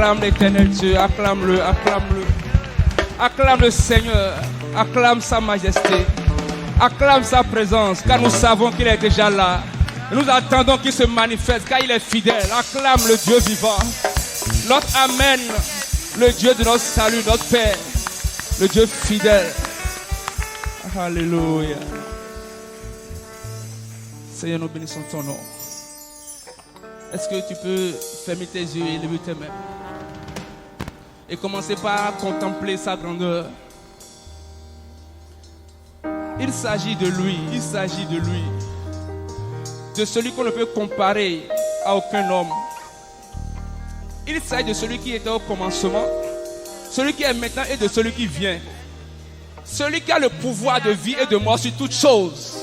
Acclame l'Éternel Dieu, acclame-le, acclame-le. Acclame le Seigneur, acclame sa majesté, acclame sa présence, car nous savons qu'il est déjà là. Nous attendons qu'il se manifeste, car il est fidèle. Acclame le Dieu vivant, notre Amen, le Dieu de notre salut, notre Père, le Dieu fidèle. Alléluia. Seigneur, nous bénissons ton nom. Est-ce que tu peux fermer tes yeux et lever tes mains et commencer par contempler sa grandeur? Il s'agit de lui, il s'agit de lui, de celui qu'on ne peut comparer à aucun homme. Il s'agit de celui qui était au commencement, celui qui est maintenant et de celui qui vient. Celui qui a le pouvoir de vie et de mort sur toutes choses.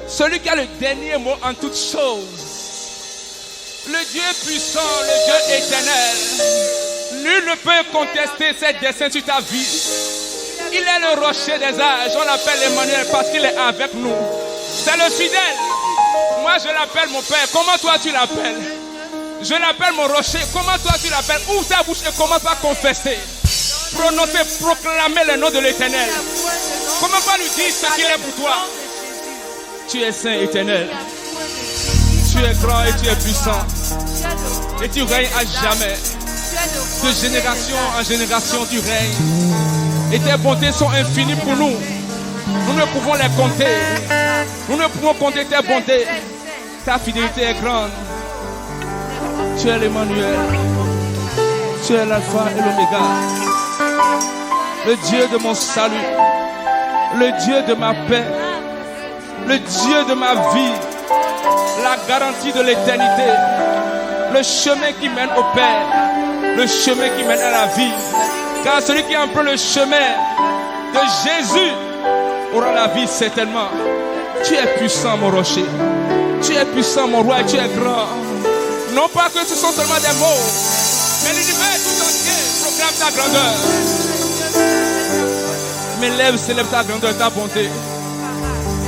Celui qui a le dernier mot en toutes choses. Le Dieu puissant, le Dieu éternel. Nul ne peut contester ses desseins sur ta vie. Il est le rocher des âges. On l'appelle Emmanuel parce qu'il est avec nous. C'est le fidèle. Moi je l'appelle mon Père. Comment toi tu l'appelles? Je l'appelle mon rocher. Comment toi tu l'appelles? Ouvre ta bouche et commence à confesser. Prononcer, proclamer le nom de l'Éternel. Comment pas lui dire ce qu'il est pour toi? Tu es saint éternel. Tu es grand et tu es puissant. Et tu règnes à jamais. De génération en génération tu règnes. Et tes bontés sont infinies pour nous. Nous ne pouvons les compter. Nous ne pouvons compter tes bontés. Ta fidélité est grande. Tu es l'Emmanuel. Tu es l'alpha et l'oméga. Le Dieu de mon salut. Le Dieu de ma paix. Le Dieu de ma vie. La garantie de l'éternité. Le chemin qui mène au Père. Le chemin qui mène à la vie. Car celui qui emprunte le chemin de Jésus aura la vie certainement. Tu es puissant mon rocher. Tu es puissant mon roi et tu es grand. Non pas que ce sont seulement des mots, mais l'univers tout entier proclame ta grandeur. Mes lèvres célèbrent ta grandeur, ta bonté.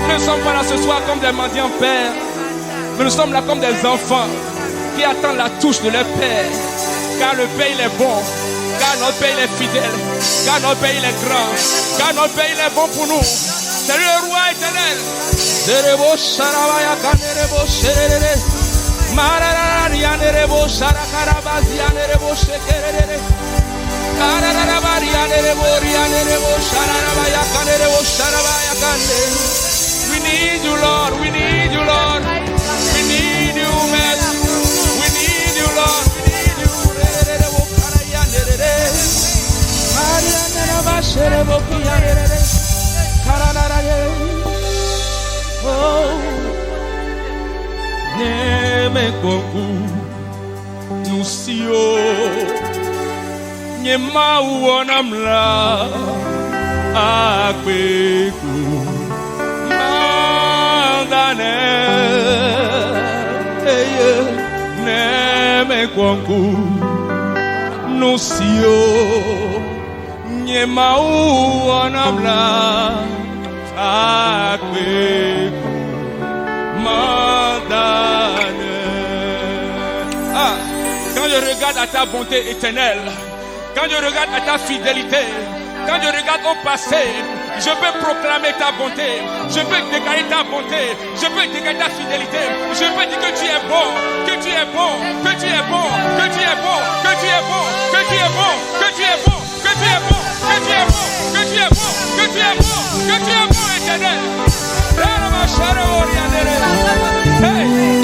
Nous ne sommes pas là ce soir comme des mendiants pères, mais nous sommes là comme des enfants qui attendent la touche de leur Père. Car le Père il est bon, car notre Père il est fidèle, car notre Père il est grand, car notre Père il est bon pour nous. C'est le roi éternel. We need you, Lord. We need you, Lord. We need you, man. We need you, Lord. Neme kongu nusio nyema uonamla akweku mangane eye neme kongu nusio nyema uonamla akweku quand je regarde à ta bonté éternelle, quand je regarde à ta fidélité, quand je regarde au passé, je peux proclamer ta bonté, je peux déclarer ta bonté, je peux déclarer ta fidélité, je peux dire que tu es bon, que tu es bon, que tu es bon, que tu es bon, que tu es bon, que tu es bon, que tu es bon, que tu es bon, que tu es bon, que tu es bon, que tu es bon, que tu es bon éternel. Hey!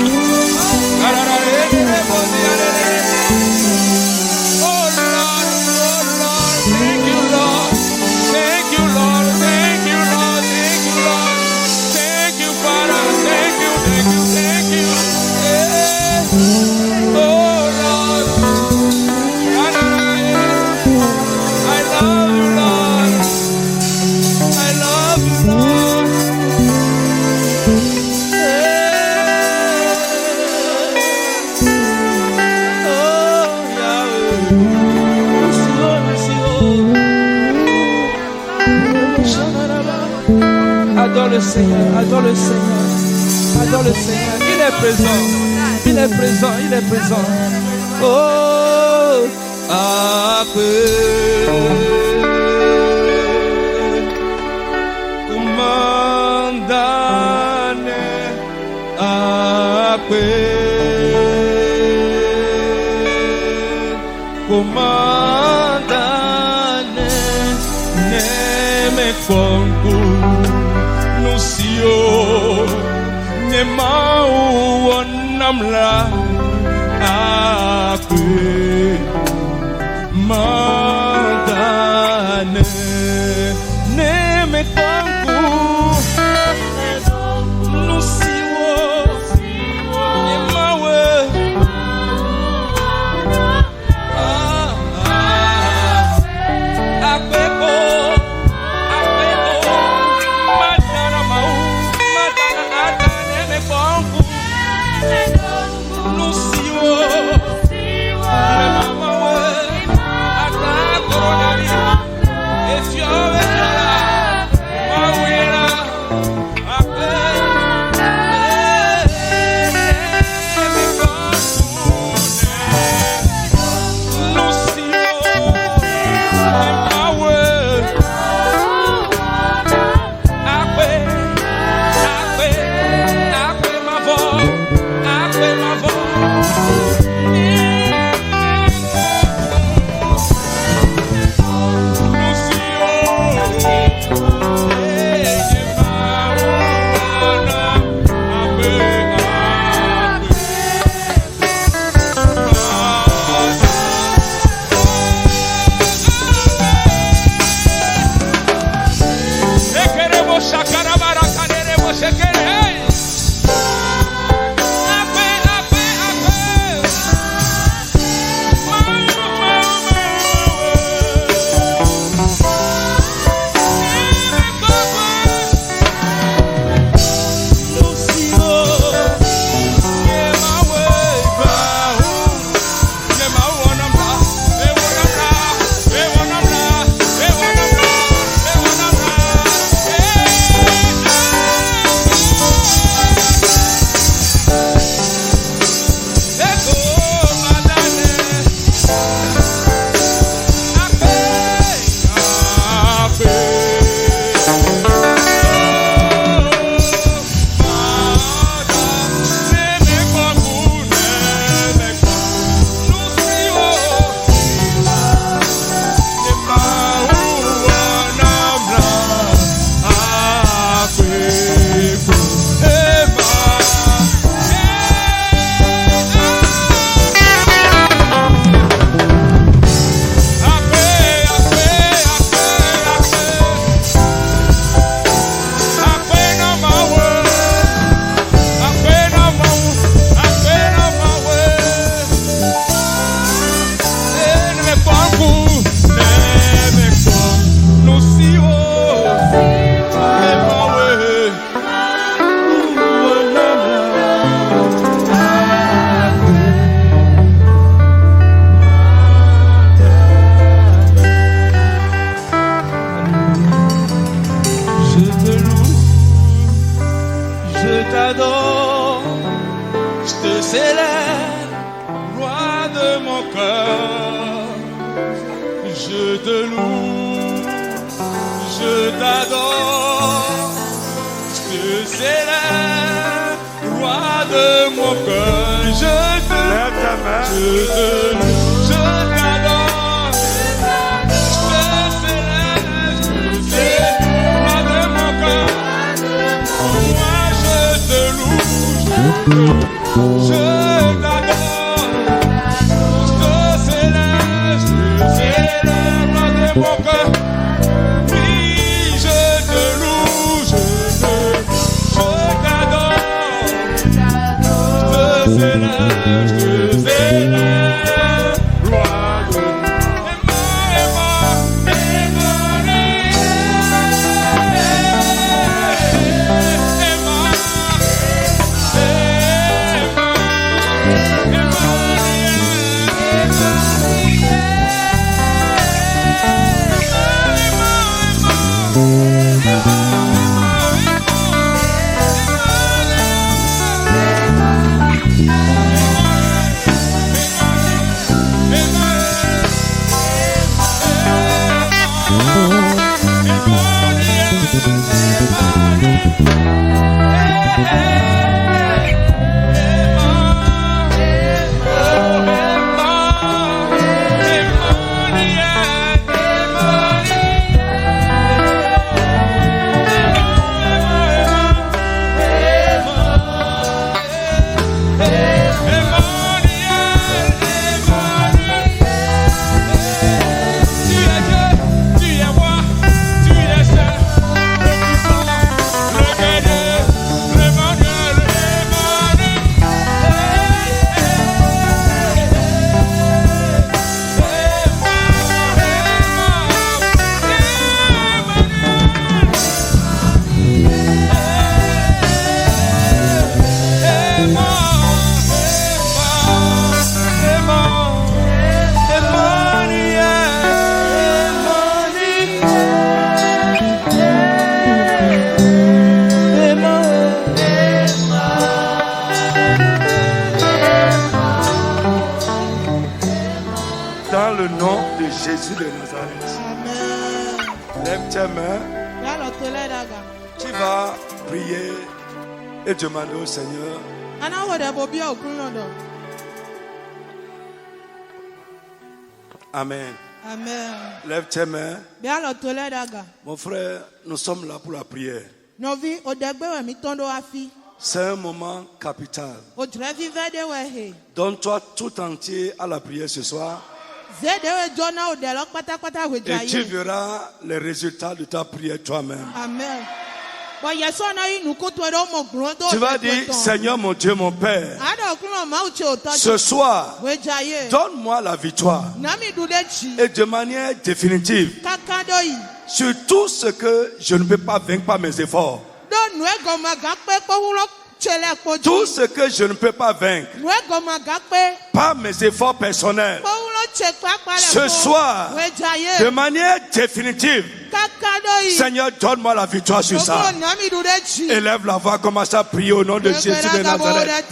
Adore le Seigneur, adore le Seigneur, adore le Seigneur. Il est présent, il est présent, il est présent. Oh. Akwe kumandane akwe kumandane neme kwangu nusio nemau wanamla akwe mandane neme kwangu nusiwo nemawe apeko madana mau madana ata neme kwangu nusiwo Je te loue, je t'adore, je te célèbre, roi de mon cœur. Je te loue, je t'adore, je te célèbre, roi de mon cœur. Moi je te loue, je t'adore, je te célèbre, mon cœur, oui, je te loue, je t'adore, je te célèbre, roi de de Nazareth. Amen. Lève tes mains. Yalo tole daga. Tu vas prier et demander au Seigneur. Ana wode bobi okunodo. Amen. Amen. Lève tes mains. Yalo tole daga. Mon frère, nous sommes là pour la prière. Novi odegbe we mi tondo afi. C'est un moment capital. O drevi vede we he. Donne-toi tout entier à la prière ce soir. Zede we jona odelo patapata we Et tu jaye. verras les résultats de ta prière toi-même. Amen. Bo yeso na yi nukuto do mo grondo. Tu vas dire, Seigneur mon Dieu, mon Père, Ada okuno ma uche otaji. ce soir, We jaye. donne-moi la victoire. Nami dudechi. Et de manière définitive, Kakado yi. sur tout ce que je ne peux pas vaincre par mes efforts. Do nwe goma gakpe ko hulo chele koji. Tout ce que je ne peux pas vaincre Nwe goma gakpe par mes efforts personnels. ko hulo chekpa pale. Ce soir, we jaye. de manière définitive, Kakado yi. Seigneur, donne-moi la victoire sur ça. Okuno nami dudechi. Élève la voix, commence à prier au nom de Jésus de Nazareth.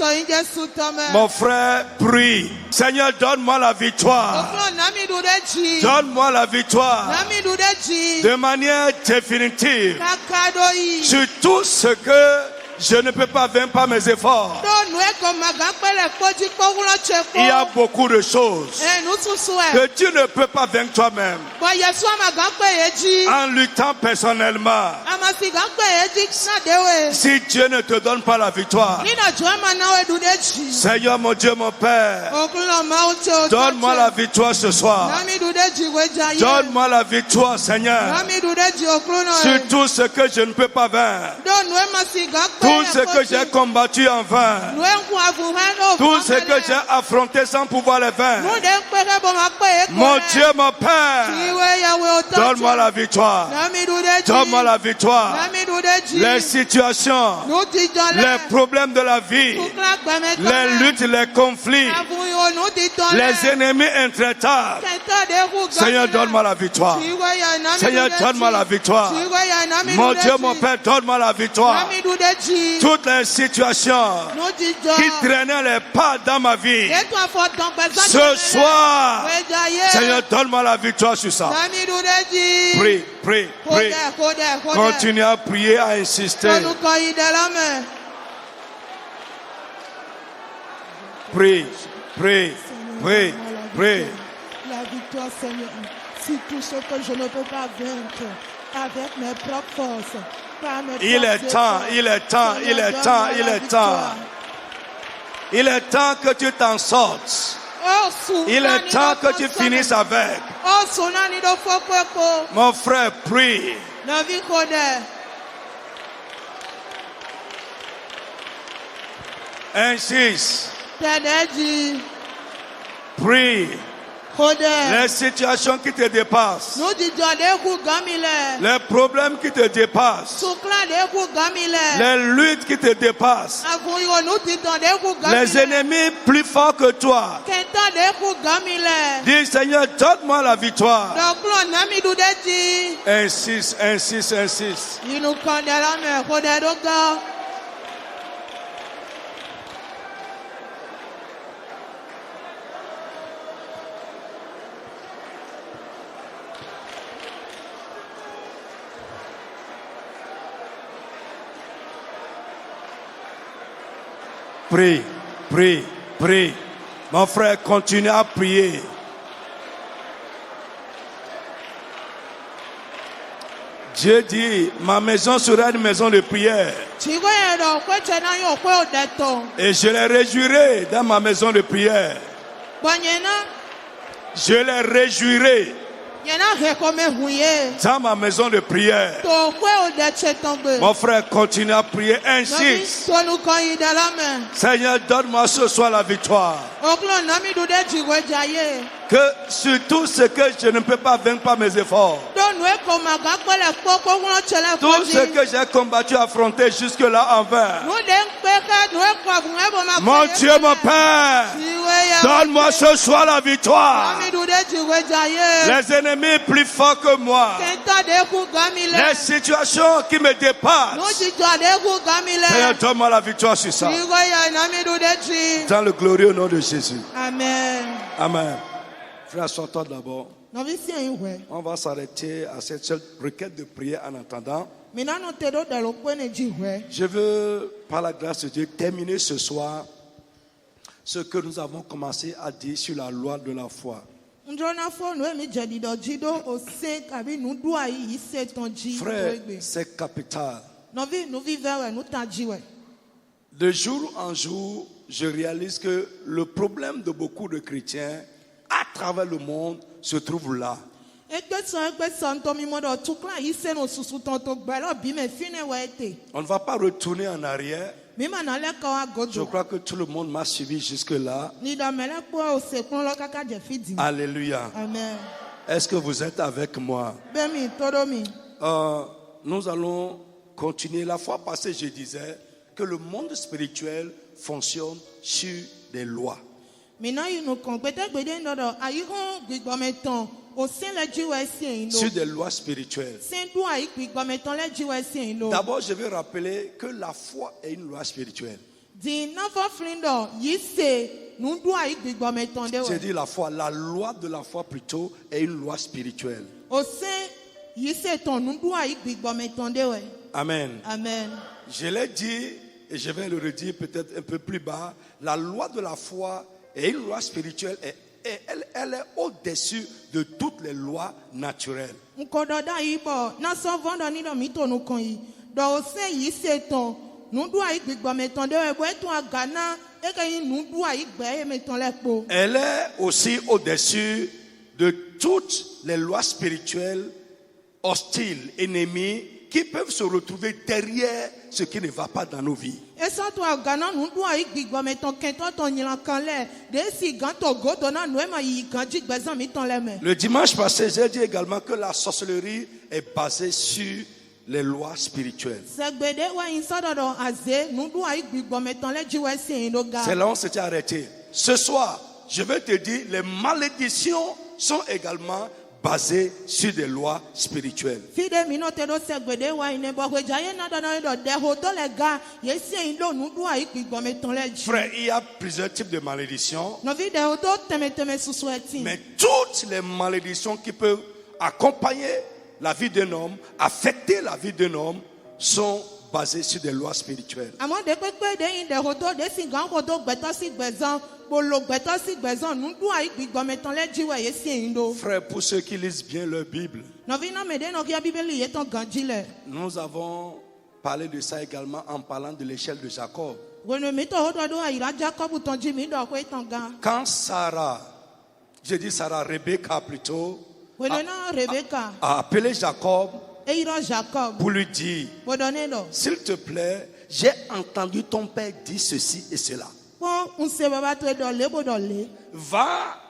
Mon frère, prie. Seigneur, donne-moi la victoire. Donne-moi la victoire. De manière définitive. Sur tout ce que je ne peux pas vaincre par mes efforts. Il y a beaucoup de choses que tu ne peux pas vaincre toi-même. En luttant personnellement. Si Dieu ne te donne pas la victoire, Seigneur mon Dieu, mon Père, donne-moi la victoire ce soir. Donne-moi la victoire, Seigneur, sur tout ce que je ne peux pas vaincre. Tout ce que j'ai combattu en vain. Tout ce que j'ai affronté sans pouvoir le vaincre. Mon Dieu, mon Père, donne-moi la victoire. Donne-moi la victoire. Les situations, les problèmes de la vie, les luttes, les conflits, les ennemis intraitables. Seigneur, donne-moi la victoire. Seigneur, donne-moi la victoire. Mon Dieu, mon Père, donne-moi la victoire. Toutes les situations qui traînaient les pas dans ma vie, ce soir, Seigneur, donne-moi la victoire sur ça. Prie, prie, prie. Continue à prier, à insister. Prie, prie, prie, prie. La victoire, Seigneur, si tout ce que je ne peux pas vaincre avec mes propres forces, par mes Il est propres temps, efforts, il est temps, il est temps, donne-moi il la est temps. victoire. Il est temps que tu t'en sortes. Il est temps que tu finisses avec. Mon frère, prie. Insiste. Prie. Les situations qui te dépassent. Les problèmes qui te dépassent. Les luttes qui te dépassent. Les ennemis plus forts que toi. Dis, Seigneur, donne-moi la victoire. Insiste, insiste, insiste. Prie, prie, prie. Mon frère, continue à prier. Dieu dit, ma maison sera une maison de prière. Et je les réjouirai dans ma maison de prière. Je les réjouirai dans ma maison de prière. Mon frère, continue à prier. Insiste. Seigneur, donne-moi ce soir la victoire. Que sur tout ce que je ne peux pas vaincre par mes efforts. Tout ce que j'ai combattu, affronté jusque-là en vain. Mon Dieu, mon Père, donne-moi ce soir la victoire. Les ennemis plus forts que moi. Les situations qui me dépassent. Seigneur, donne-moi la victoire sur ça. Dans le glorieux nom de Jésus. Amen. Amen. Frère, sois-toi d'abord. On va s'arrêter à cette seule requête de prière en attendant. Je veux, par la grâce de Dieu, terminer ce soir ce que nous avons commencé à dire sur la loi de la foi. Frère, c'est capital. De jour en jour, je réalise que le problème de beaucoup de chrétiens à travers le monde se trouve là. On ne va pas retourner en arrière. Je crois que tout le monde m'a suivi jusque-là. Alléluia. Amen. Est-ce que vous êtes avec moi? Nous allons continuer. La fois passée, je disais que le monde spirituel fonctionne sur des lois. Sur des lois spirituelles. D'abord, je vais rappeler que la foi est une loi spirituelle. J'ai dit la foi, la loi de la foi plutôt est une loi spirituelle. Amen. Amen. Je l'ai dit et je vais le redire peut-être un peu plus bas. La loi de la foi est une loi spirituelle et elle est au-dessus de toutes les lois naturelles. Elle est aussi au-dessus de toutes les lois spirituelles hostiles, ennemies, qui peuvent se retrouver derrière ce qui ne va pas dans nos vies. Le dimanche passé, j'ai dit également que la sorcellerie est basée sur les lois spirituelles. C'est là où on s'était arrêté. Ce soir, je vais te dire, les malédictions sont également basé sur des lois spirituelles. Frère, il y a plusieurs types de malédictions. Mais toutes les malédictions qui peuvent accompagner la vie d'un homme, affecter la vie d'un homme, sont basées sur des lois spirituelles. Frère, pour ceux qui lisent bien leur Bible, nous avons parlé de ça également en parlant de l'échelle de Jacob. Quand Sarah, Rebecca plutôt, a appelé Jacob pour lui dire, s'il te plaît, j'ai entendu ton père dire ceci et cela. Va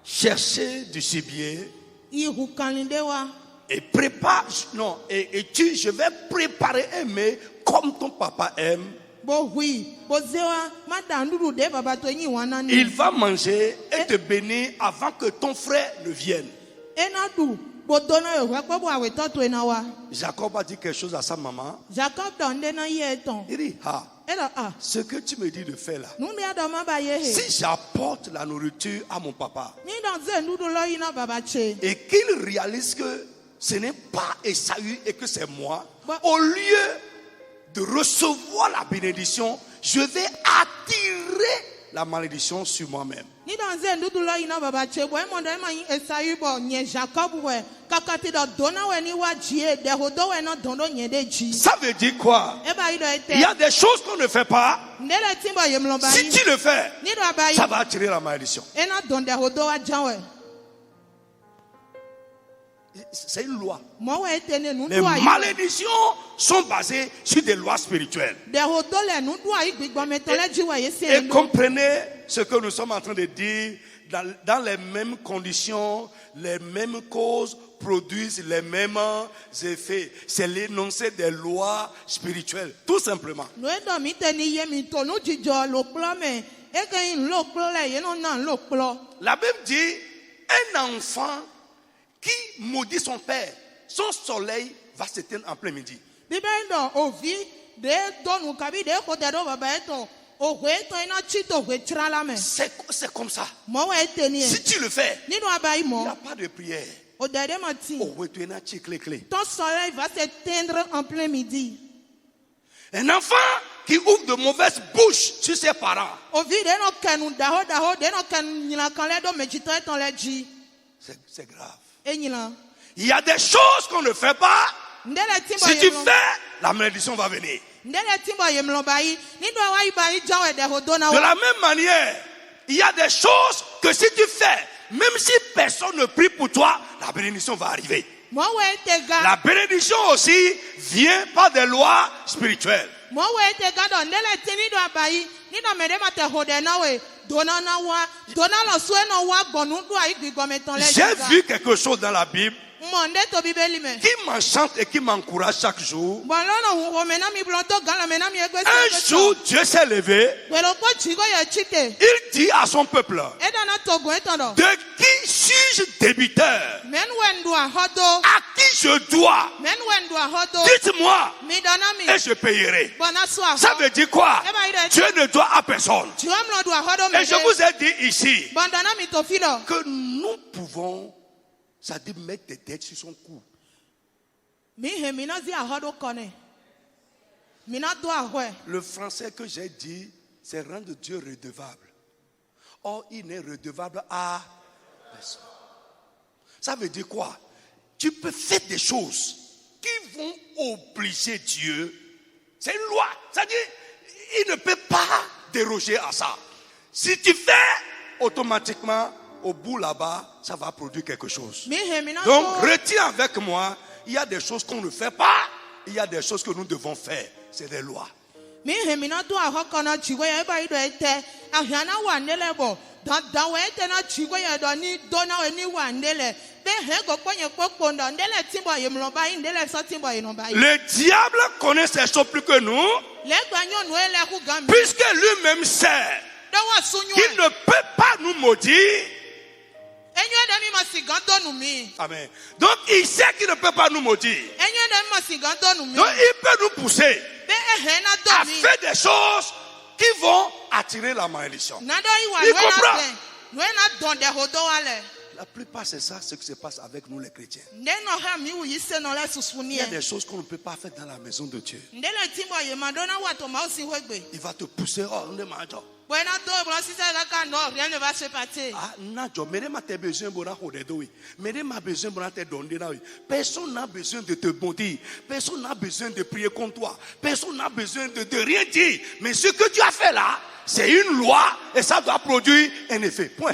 chercher du gibier et prépare, je vais préparer un mets comme ton papa aime. Il va manger et te bénir avant que ton frère ne vienne. Jacob a dit quelque chose à sa maman. Il dit, ce que tu me dis de faire là, si j'apporte la nourriture à mon papa et qu'il réalise que ce n'est pas Esaü et que c'est moi, au lieu de recevoir la bénédiction, je vais attirer la malédiction sur moi-même. Ça veut dire quoi? Il y a des choses qu'on ne fait pas. Si tu le fais, ça va attirer la malédiction. C'est une loi. Les malédictions sont basées sur des lois spirituelles. Et comprenez ce que nous sommes en train de dire. Dans les mêmes conditions, les mêmes causes produisent les mêmes effets. C'est l'énoncé des lois spirituelles, tout simplement. La Bible dit, un enfant qui maudit son père, son soleil va s'éteindre en plein midi. C'est comme ça. Si tu le fais, il n'y a pas de prière. Ton soleil va s'éteindre en plein midi. Un enfant qui ouvre de mauvaises bouches sur ses parents, c'est grave. Il y a des choses qu'on ne fait pas. Si tu fais, la malédiction va venir. De la même manière, il y a des choses que si tu fais, même si personne ne prie pour toi, la bénédiction va arriver. La bénédiction aussi vient par des lois spirituelles. J'ai vu quelque chose dans la Bible qui m'enchante et qui m'encourage chaque jour. Un jour, Dieu s'est levé. Il dit à son peuple: de qui suis-je débiteur? À qui je dois? Dites-moi et je payerai. Ça veut dire quoi? Dieu ne doit à personne. Et je vous ai dit ici que nous pouvons, ça dit, mettre des dettes sur son cou. Le français que j'ai dit, c'est rendre Dieu redevable. Or, il n'est redevable à personne. Ça veut dire quoi? Tu peux faire des choses qui vont obliger Dieu. C'est une loi. C'est-à-dire, il ne peut pas déroger à ça. Si tu fais, automatiquement, au bout là-bas, ça va produire quelque chose. Donc, retiens avec moi, il y a des choses qu'on ne fait pas, il y a des choses que nous devons faire. C'est des lois. Le diable connaît ces choses plus que nous, puisque lui-même sait qu'il ne peut pas nous maudire. Amen. Donc il sait qu'il ne peut pas nous maudire. Donc il peut nous pousser à faire des choses qui vont attirer la malédiction. Il comprend. La plupart, c'est ça ce qui se passe avec nous les chrétiens. Il y a des choses qu'on ne peut pas faire dans la maison de Dieu. Il va te pousser. Oh, on est malade. Rien ne va se passer. Personne n'a besoin de te maudire. Personne n'a besoin de prier contre toi. Personne n'a besoin de rien dire. Mais ce que tu as fait là, c'est une loi et ça doit produire un effet. Point.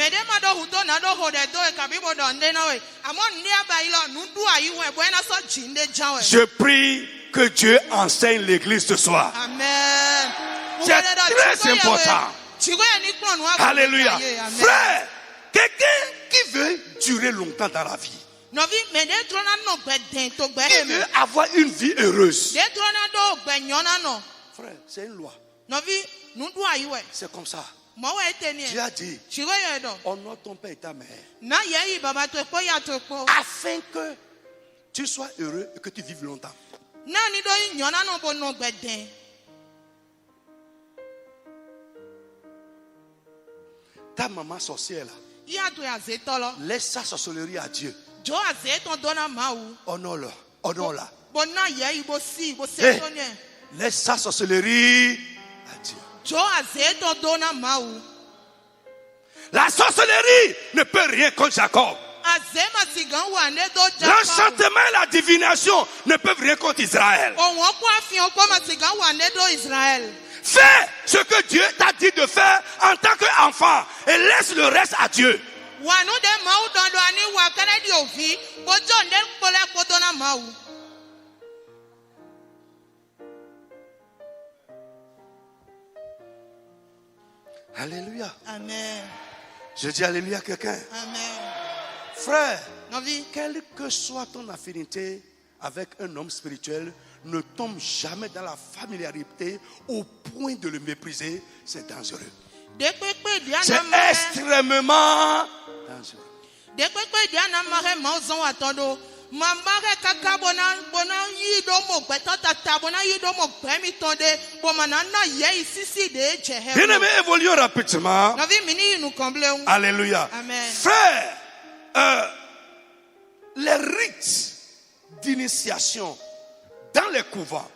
Je prie que Dieu enseigne l'église ce soir. Amen. C'est très important. Alléluia. Frère, quelqu'un qui veut durer longtemps dans la vie, qui veut avoir une vie heureuse, frère, c'est une loi. C'est comme ça. Dieu a dit: honore ton père et ta mère, afin que tu sois heureux et que tu vives longtemps. Ta maman sorcière là, laisse sa sorcellerie à Dieu. Honore-le, honore-la. Hey, laisse sa sorcellerie à Dieu. La sorcellerie ne peut rien contre Jacob. L'enchantement et la divination ne peuvent rien contre Israël. Fais ce que Dieu t'a dit de faire en tant qu'enfant et laisse le reste à Dieu. Alléluia. Amen. Je dis alléluia à quelqu'un. Amen. Frère, quelle que soit ton affinité avec un homme spirituel, ne tombe jamais dans la familiarité au point de le mépriser. C'est dangereux. C'est extrêmement dangereux. Bien-aimés, évoluons rapidement. Alléluia. Amen. Frère, les rites d'initiation dans les couvents.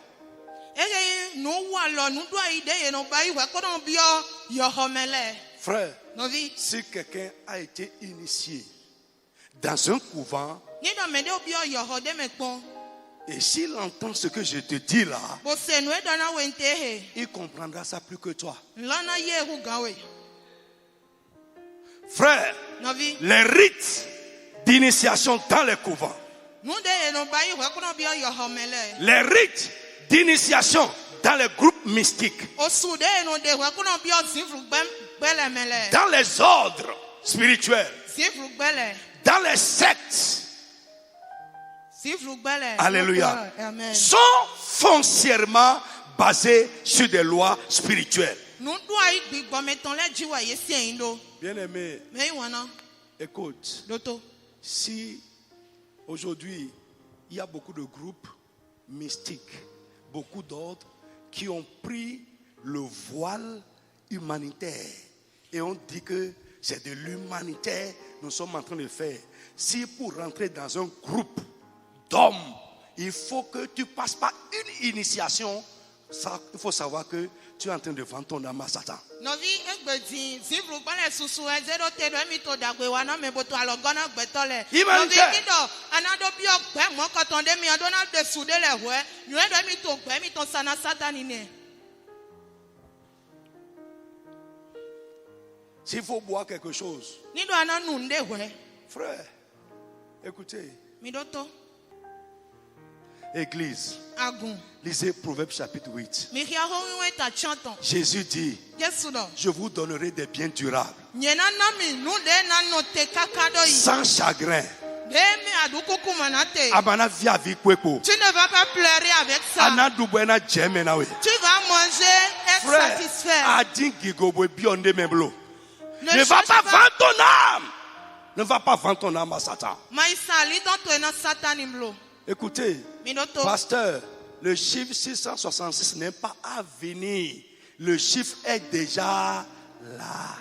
Frère, si quelqu'un a été initié dans un couvent, et s'il entend ce que je te dis là, il comprendra ça plus que toi. Frère, les rites d'initiation dans les couvents. Les rites d'initiation dans les groupes mystiques. Dans les ordres spirituels. Dans les sectes. Alléluia. Sont foncièrement basés sur des lois spirituelles. Bien-aimé, écoute. Si aujourd'hui il y a beaucoup de groupes mystiques, beaucoup d'ordres qui ont pris le voile humanitaire et on dit que c'est de l'humanitaire nous sommes en train de faire. Si pour rentrer dans un groupe d'hommes, il faut que tu passes par une initiation, ça, il faut savoir que tu es en train de vendre ton âme à Satan. S'il faut boire quelque chose, frère, écoutez, Église, lisez Proverbes chapitre 8. Jésus dit, je vous donnerai des biens durables, sans chagrin. Tu ne vas pas pleurer avec ça. Tu vas manger et être satisfait. Ne va pas vendre ton âme. Ne va pas vendre ton âme à Satan. Écoutez, pasteur, le chiffre 666 n'est pas à venir. Le chiffre est déjà là.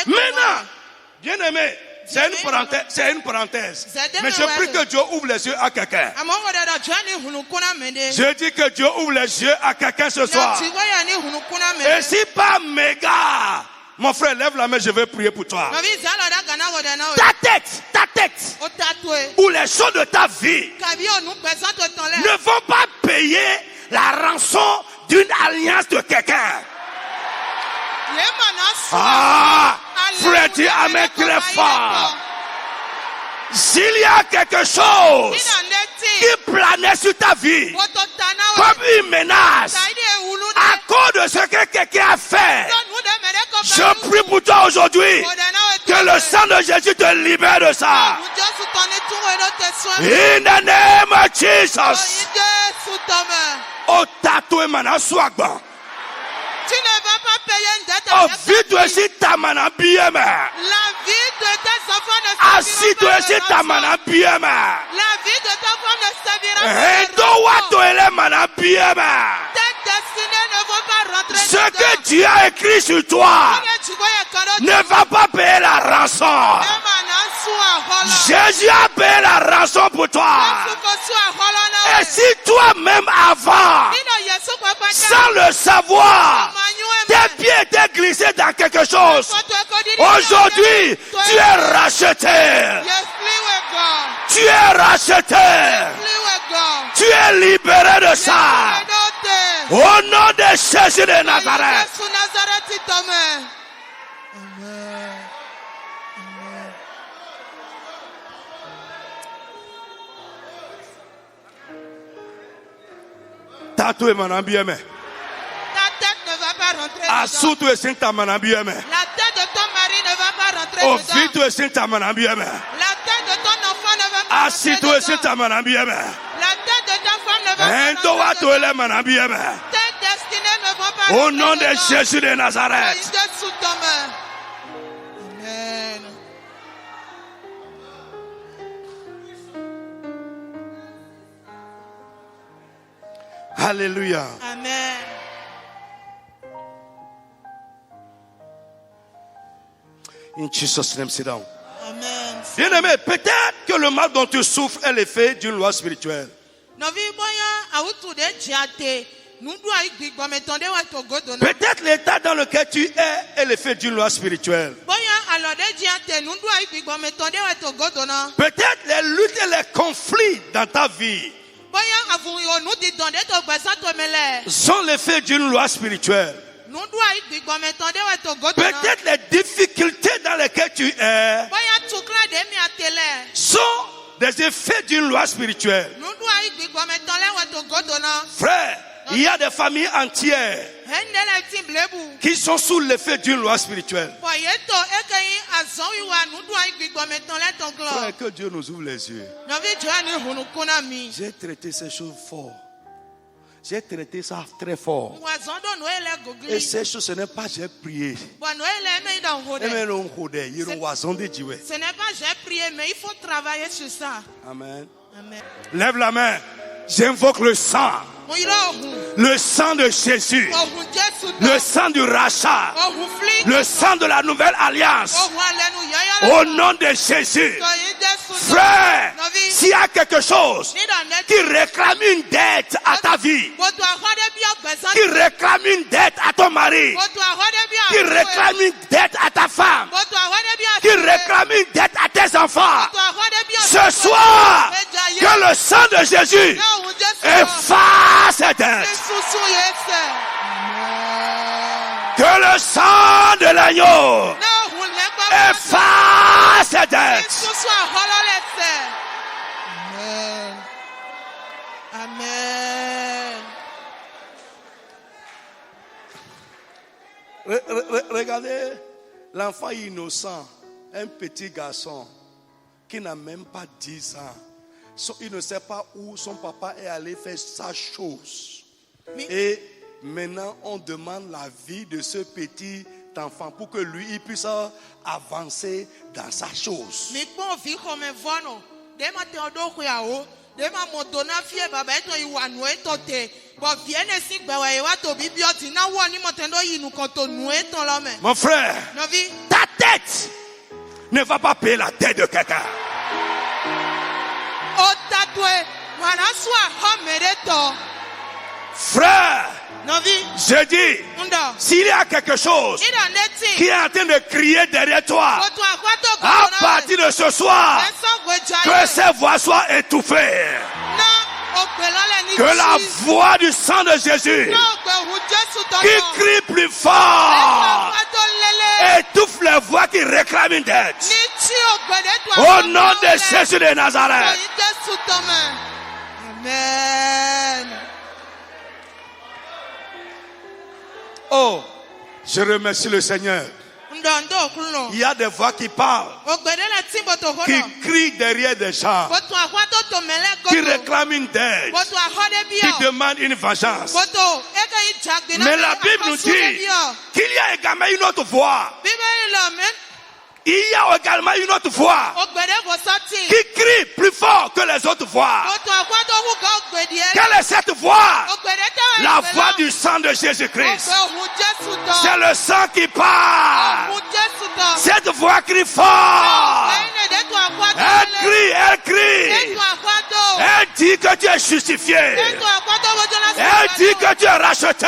Maintenant, bien aimé, c'est une parenthèse. Mais je prie que Dieu ouvre les yeux à quelqu'un. Je dis que Dieu ouvre les yeux à quelqu'un ce soir. Et si pas méga, mon frère, lève la main, je vais prier pour toi. Ta tête, ou les choses de ta vie ne vont pas payer la rançon d'une alliance de quelqu'un. Ah, frère, dis amen très fort. S'il y a quelque chose qui planait sur ta vie comme une menace à cause de ce que quelqu'un a fait, je prie pour toi aujourd'hui que le sang de Jésus te libère de ça. In the name of Jesus. Oh, tatoué mana swagba. Tu ne vas pas payer une dette avec ta vie. La vie de tes enfants ne servira pas. La vie de ta femme ne servira pas. Tes destinées ne vont pas rentrer. Ce que Dieu a écrit sur toi ne va pas payer la rançon. Jésus a payé la rançon pour toi. Et si toi-même avant, sans le savoir, tes pieds étaient glissés dans quelque chose, aujourd'hui, tu es racheté. Tu es racheté. Tu es libéré de ça. Au nom de Jésus de Nazareth. Tatoué mon ambième. Ta tête ne va pas rentrer. Asutu esinta manambième. La tête de ton mari ne va pas rentrer. Ovitu esinta manambième. La tête de ton enfant ne va pas rentrer. Asitu esinta manambième. La tête de ta femme ne va pas Endo rentrer. watuele manambième. Tes destinées ne vont pas rentrer. Au nom de Jésus de Nazareth. Sous ta main. Amen. Alléluia. Amen. In Jesus' name, sit down. Amen. Bien-aimé, peut-être que le mal dont tu souffres est l'effet d'une loi spirituelle. Peut-être l'état dans lequel tu es est l'effet d'une loi spirituelle. Peut-être les luttes et les conflits dans ta vie sont l'effet d'une loi spirituelle. Peut-être les difficultés dans lesquelles tu es sont des effets d'une loi spirituelle. Frère, il y a des familles entières qui sont sous l'effet d'une loi spirituelle. Frère, que Dieu nous ouvre les yeux. J'ai traité ces choses fort. J'ai traité ça très fort. Et ces choses, ce n'est pas j'ai prié. Ce n'est pas j'ai prié, mais il faut travailler sur ça. Amen. Amen. Lève la main. J'invoque le sang. Le sang de Jésus. Le sang du rachat. Le sang de la nouvelle alliance. Au nom de Jésus. Frère, s'il y a quelque chose qui réclame une dette à ta vie, qui réclame une dette à ton mari, qui réclame une dette à ta femme, qui réclame une dette à tes enfants, ce soir, que le sang de Jésus efface cette dette. Que le sang de l'agneau efface cette dette. Amen. Regardez l'enfant innocent, un petit garçon qui n'a même pas 10 ans. Il ne sait pas où son papa est allé faire sa chose. Et maintenant, on demande la vie de ce petit enfant pour que lui, il puisse avancer dans sa chose. Mon frère, ta tête ne va pas payer la dette de quelqu'un. Frère, je dis, s'il y a quelque chose qui est en train de crier derrière toi, à partir de ce soir, que ces voix soient étouffées. Que la voix du sang de Jésus qui crie plus fort étouffe les voix qui réclament une dette. Au nom de Jésus de Nazareth. Amen. Oh, je remercie le Seigneur. Il y a des voix qui parlent, qui crient derrière des gens, qui réclament une dette, qui demandent une vengeance. Mais la Bible nous dit qu'il y a également une autre voix. Il y a également une autre voix qui crie plus fort que les autres voix. Quelle est cette voix? La voix du sang de Jésus-Christ. C'est le sang qui parle. Cette voix crie fort. Elle crie. Elle dit que tu es justifié. Elle dit que tu es racheté.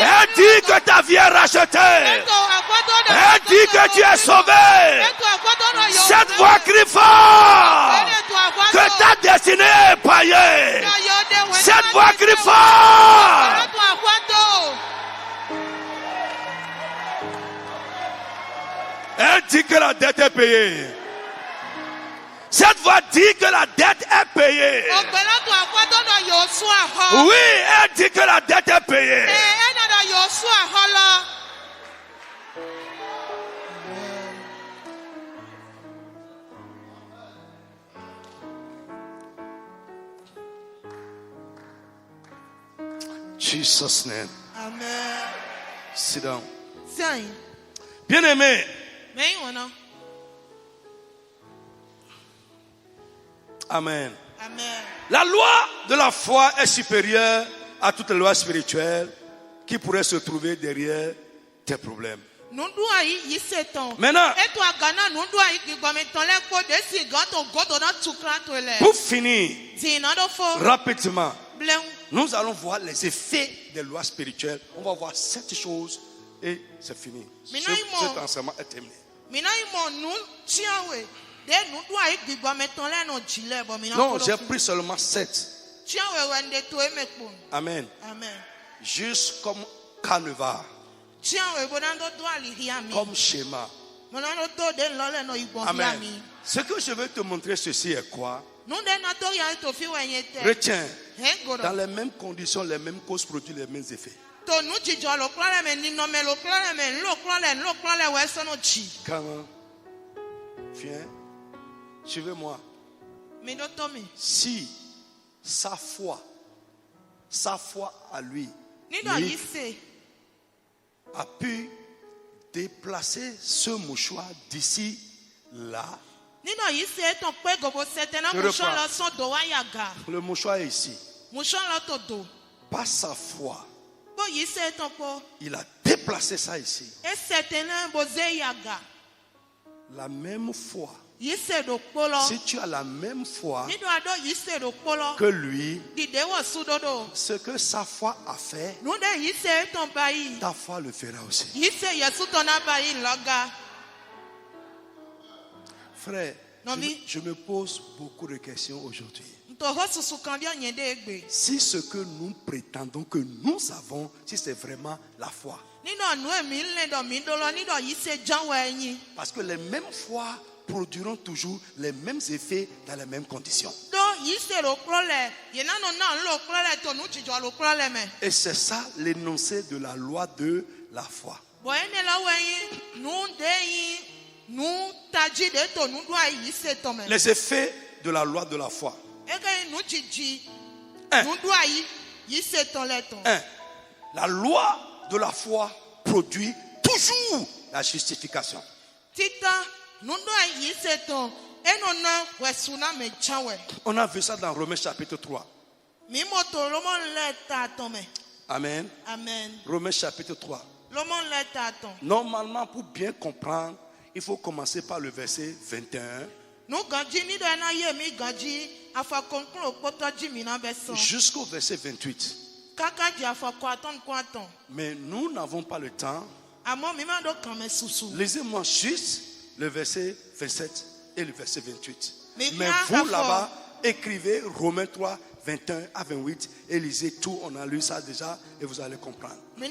Elle dit que ta vie est rachetée. Elle dit que tu es sauvé. Cette voix crie fort que ta destinée est paillée. Cette voix crie fort. Elle dit que la dette est payée. Cette voix dit que la dette est payée. Oui, elle dit que la dette est payée. Jesus' name. Amen. Sit down. Bien-aimé, Amen. amen. Amen. La loi de la foi est supérieure à toute loi spirituelle qui pourrait se trouver derrière tes problèmes. Maintenant, pour finir, rapidement, nous allons voir les effets des lois spirituelles. On va voir 7 choses et c'est fini. Cet enseignement est terminé. Non, j'ai pris seulement 7. Amen. Juste comme canevas, comme schéma. Amen. Ce que je veux te montrer, ceci est quoi? Retiens, dans les mêmes conditions, les mêmes causes produisent les mêmes effets. Quand viens, suivez-moi. Si sa foi à lui a pu déplacer ce mouchoir d'ici là. Le mouchoir est ici. Par sa foi, il a déplacé ça ici. La même foi. Si tu as la même foi que lui, ce que sa foi a fait, ta foi le fera aussi. Frère, je me pose beaucoup de questions aujourd'hui. Si ce que nous prétendons que nous avons, si c'est vraiment la foi. Parce que les mêmes foi produiront toujours les mêmes effets dans les mêmes conditions. Et c'est ça l'énoncé de la loi de la foi. Les effets de la loi de la foi. 1. La loi de la foi produit toujours la justification. On a vu ça dans Romains chapitre 3. Amen. Romains chapitre 3. Normalement, pour bien comprendre, il faut commencer par le verset 21 jusqu'au verset 28. Mais nous n'avons pas le temps. Lisez-moi juste le verset 27 et le verset 28. Mais vous là-bas, écrivez Romains 3, 21 à 28 et lisez tout. On a lu ça déjà et vous allez comprendre. Où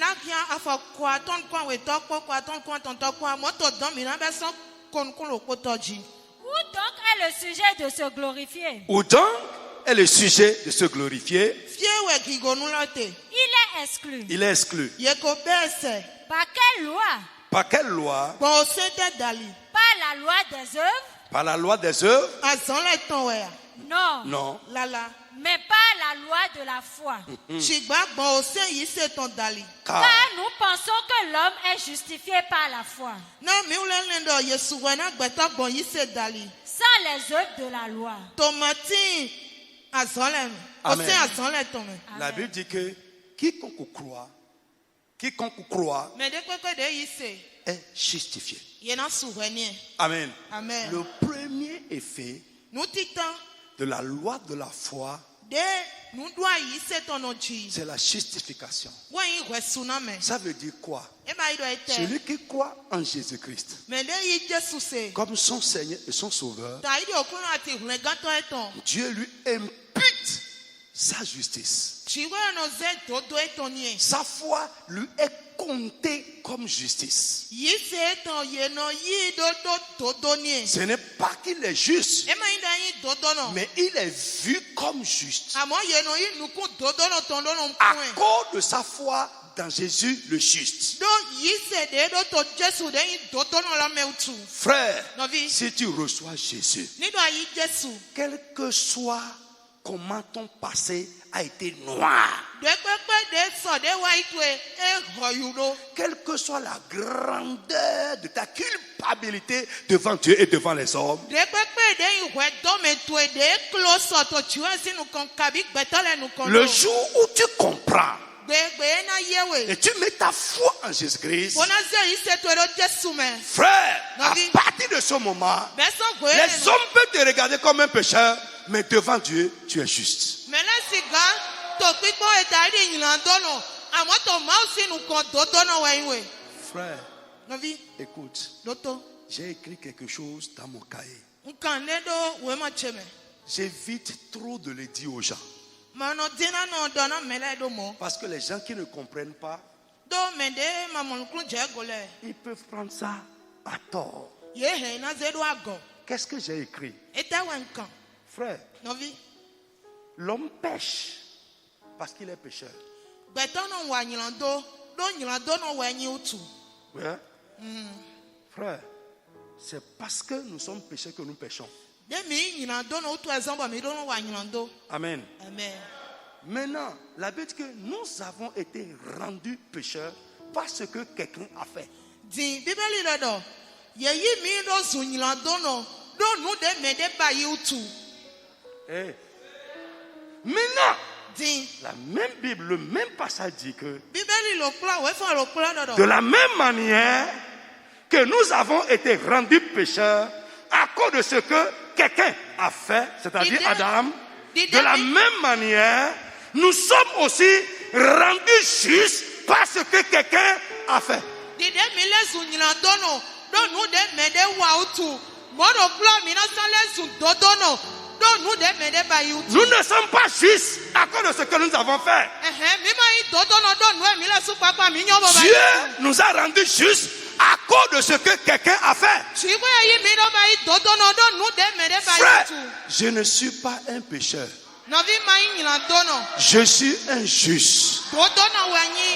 donc est le sujet de se glorifier? Où donc est le sujet de se glorifier? Il est exclu. Par quelle loi? Par quelle loi? Par la loi des œuvres? Par la loi des œuvres? Non. Mais par la loi de la foi. Car nous pensons que l'homme est justifié par la foi. Sans les œuvres de la loi. Amen. La Bible dit que quiconque croit est justifié. Amen. Le premier effet de la loi de la foi, c'est la justification. Ça veut dire quoi? Celui qui croit en Jésus-Christ comme son Seigneur et son Sauveur, Dieu lui impute sa justice. Sa foi lui est comptée comme justice. Ce n'est pas qu'il est juste, mais il est vu comme juste à cause de sa foi dans Jésus le juste. Frère, si tu reçois Jésus, quel que soit comment ton passé a été noir, Quelle que soit la grandeur de ta culpabilité devant Dieu et devant les hommes, le jour où tu comprends et tu mets ta foi en Jésus-Christ, frère, à partir de ce moment, les hommes peuvent te regarder comme un pécheur, mais devant Dieu, tu es juste. Frère, écoute, j'ai écrit quelque chose dans mon cahier. J'évite trop de le dire aux gens. Parce que les gens qui ne comprennent pas, ils peuvent prendre ça à tort. Qu'est-ce que j'ai écrit? Frère, l'homme pêche parce qu'il est pécheur. Ouais. Frère, c'est parce que nous sommes pécheurs que nous péchons. Amen. Maintenant, la Bible dit que nous avons été rendus pécheurs parce que quelqu'un a fait. Hey. Maintenant, la même Bible, le même passage dit que de la même manière que nous avons été rendus pécheurs à cause de ce que quelqu'un a fait, c'est-à-dire Adam, de la même manière, nous sommes aussi rendus justes parce que quelqu'un a fait. Nous ne sommes pas justes à cause de ce que nous avons fait. Dieu nous a rendus justes à cause de ce que quelqu'un a fait. Frère, je ne suis pas un pécheur. Je suis un juste.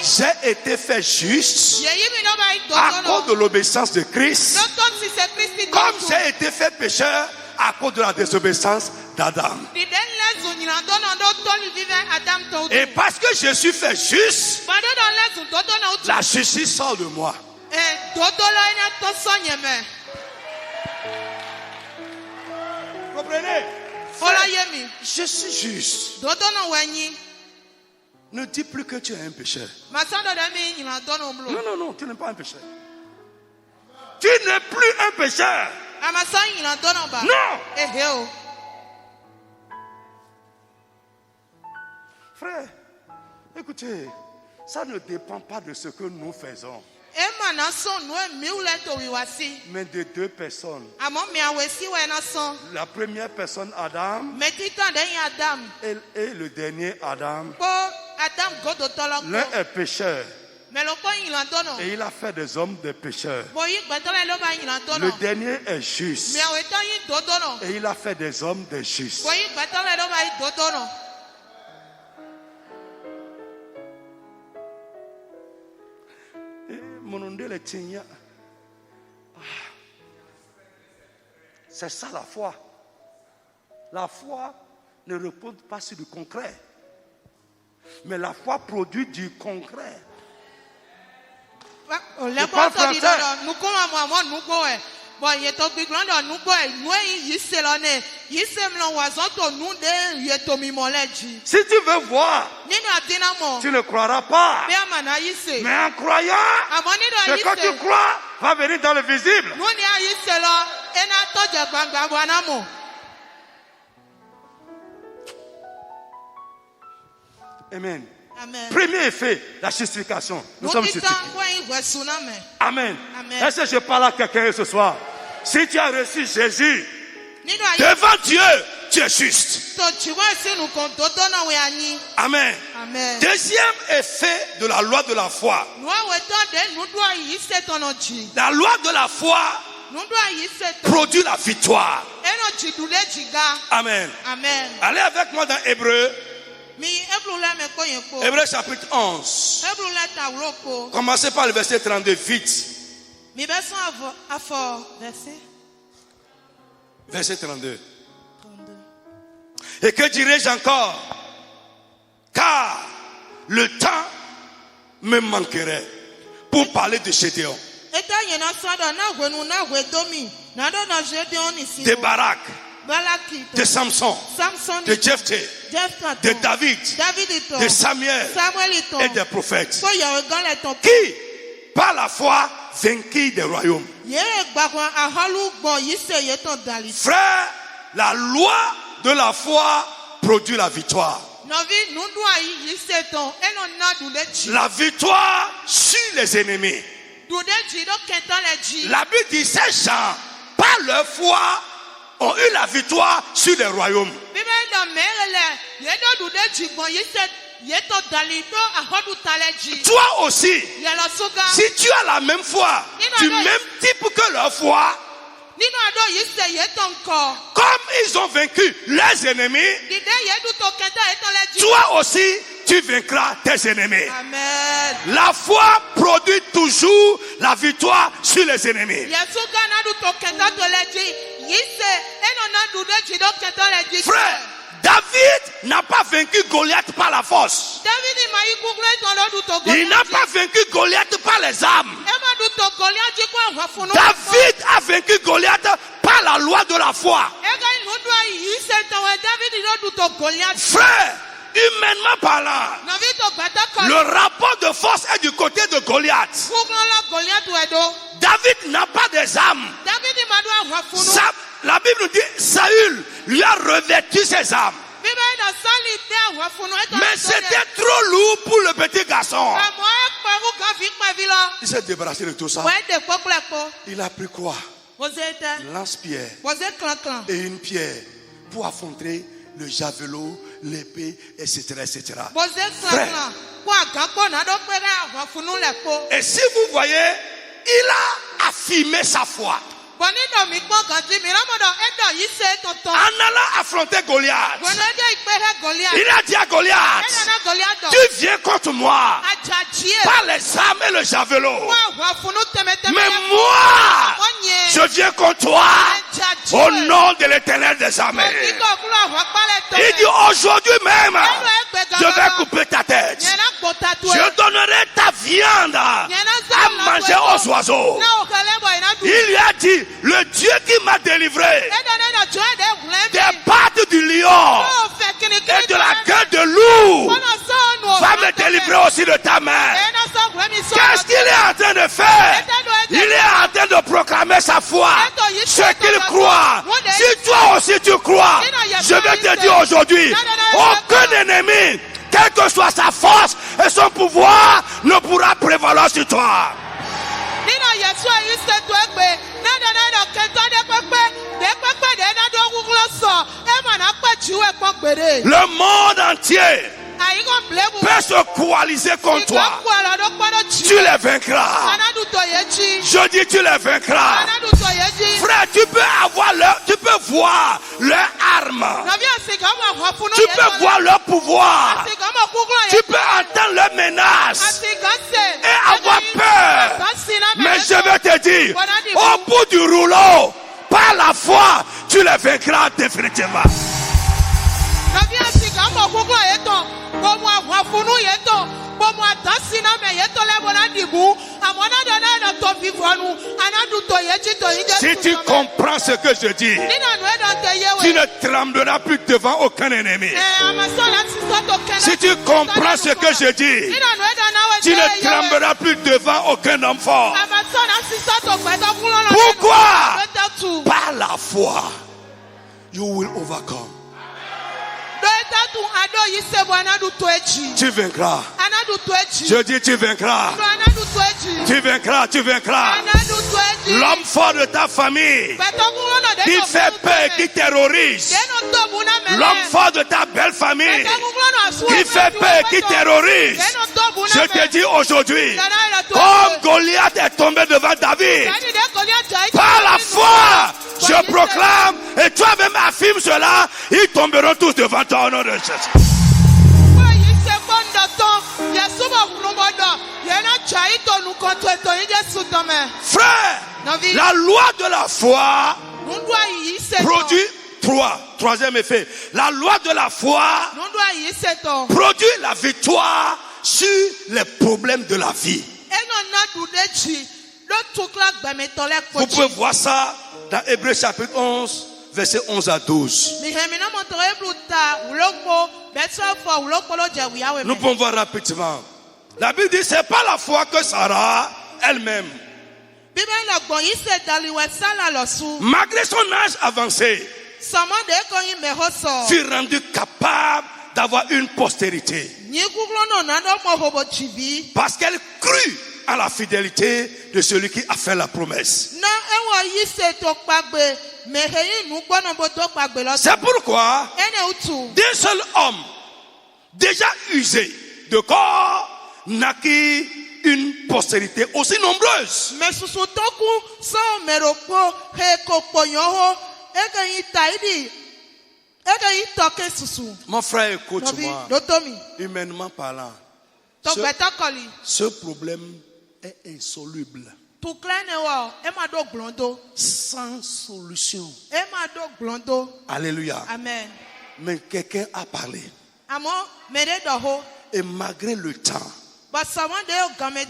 J'ai été fait juste à cause de l'obéissance de Christ, comme j'ai été fait pécheur à cause de la désobéissance d'Adam. Et parce que je suis fait juste, la justice sort de moi. Comprenez? Je suis juste. Ne dis plus que tu es un pécheur. Non, tu n'es pas un pécheur. Tu n'es plus un pécheur. Non. Frère, écoutez, ça ne dépend pas de ce que nous faisons, mais de deux personnes. La première personne, Adam, et le dernier, Adam. L'un est pécheur et il a fait des hommes des pécheurs. Le dernier est juste et il a fait des hommes des justes. C'est ça la foi. La foi ne repose pas sur du concret, mais la foi produit du concret. Je parle français. Si tu veux voir, tu ne croiras pas. Mais en croyant, ce que tu crois va venir dans le visible. Amen. Premier effet, la justification. Nous sommes justifiés. Amen. Est-ce que je parle à quelqu'un ce soir? Si tu as reçu Jésus, devant Dieu, tu es juste. Amen. Deuxième effet de la loi de la foi. La loi de la foi produit la victoire. Amen. Allez avec moi dans Hébreu. Hébreu chapitre 11. Commencez par le verset 32, vite. Verset 32. Et que dirais-je encore? Car le temps me manquerait pour parler de Gédéon, de Barak, de Samson, de Jephthé, de David, de Samuel et des prophètes qui, par la foi, vainquirent des royaumes. Frère, la loi de la foi produit la victoire. La victoire sur les ennemis. La Bible dit ces gens, par leur foi, ont eu la victoire sur les royaumes. Toi aussi, si tu as la même foi, du même type que leur foi, comme ils ont vaincu les ennemis, toi aussi, tu vaincras tes ennemis. Amen. La foi produit toujours la victoire sur les ennemis. Frère, David n'a pas vaincu Goliath par la force. Il n'a pas vaincu Goliath par les armes. David a vaincu Goliath par la loi de la foi. Frère, humainement parlant, le rapport de force est du côté de Goliath. David n'a pas des armes. La Bible nous dit Saül lui a revêtu ses armes. Mais c'était trop lourd pour le petit garçon. Il s'est débarrassé de tout ça. Il a pris quoi? Lance-pierre et une pierre pour affronter le javelot, l'épée, etc. etc. Frère. Et si vous voyez, il a affirmé sa foi. En allant affronter Goliath, il a dit à Goliath, tu viens contre moi par les armes et le javelot, mais moi je viens contre toi au nom de l'Éternel des armées. Il dit aujourd'hui même, je vais couper ta tête, je donnerai ta viande à manger aux oiseaux. Il lui a dit, le Dieu qui m'a délivré des pattes du lion et de la gueule de loup va me délivrer aussi de ta main. Qu'est-ce qu'il est en train de faire? Il est en train de proclamer sa foi, ce qu'il croit. Si toi aussi tu crois, je vais te dire aujourd'hui, aucun ennemi, quelle que soit sa force et son pouvoir, ne pourra prévaloir sur toi. Le monde entier peut se coaliser contre toi. Tu les vaincras. Je dis tu les vaincras. Frère, tu peux voir leurs armes. Tu peux voir leur pouvoir. Tu peux entendre leurs menaces et avoir peur. Mais je vais te dire, au bout du rouleau, par la foi, tu les vaincras définitivement. Si tu comprends ce que je dis, tu ne trembleras plus devant aucun ennemi. Si tu comprends ce que je dis, tu ne trembleras plus devant aucun homme fort. Pourquoi? Par la foi, you will overcome. Tu vaincras. Je dis tu vaincras. Tu vaincras, tu vaincras. L'homme fort de ta famille qui fait peur, qui terrorise. L'homme fort de ta belle famille qui fait peur, qui terrorise. Je te dis aujourd'hui, comme Goliath est tombé devant David, par la foi, je proclame, et toi-même affirme cela, ils tomberont tous devant toi au nom de Jésus. Frère, la loi de la foi produit troisième effet. La loi de la foi produit la victoire sur les problèmes de la vie. Vous pouvez voir ça dans Hébreux chapitre 11, versets 11 à 12. Nous pouvons voir rapidement. La Bible dit, c'est pas la foi que Sarah elle-même, malgré son âge avancé, fut rendue capable d'avoir une postérité. Parce qu'elle crut à la fidélité de celui qui a fait la promesse. C'est pourquoi d'un seul homme déjà usé de corps naquit une postérité aussi nombreuse. Mon frère, écoute-moi. Humainement parlant, ce problème est insoluble. Sans solution. Alléluia. Amen. Mais quelqu'un a parlé. Et malgré le temps,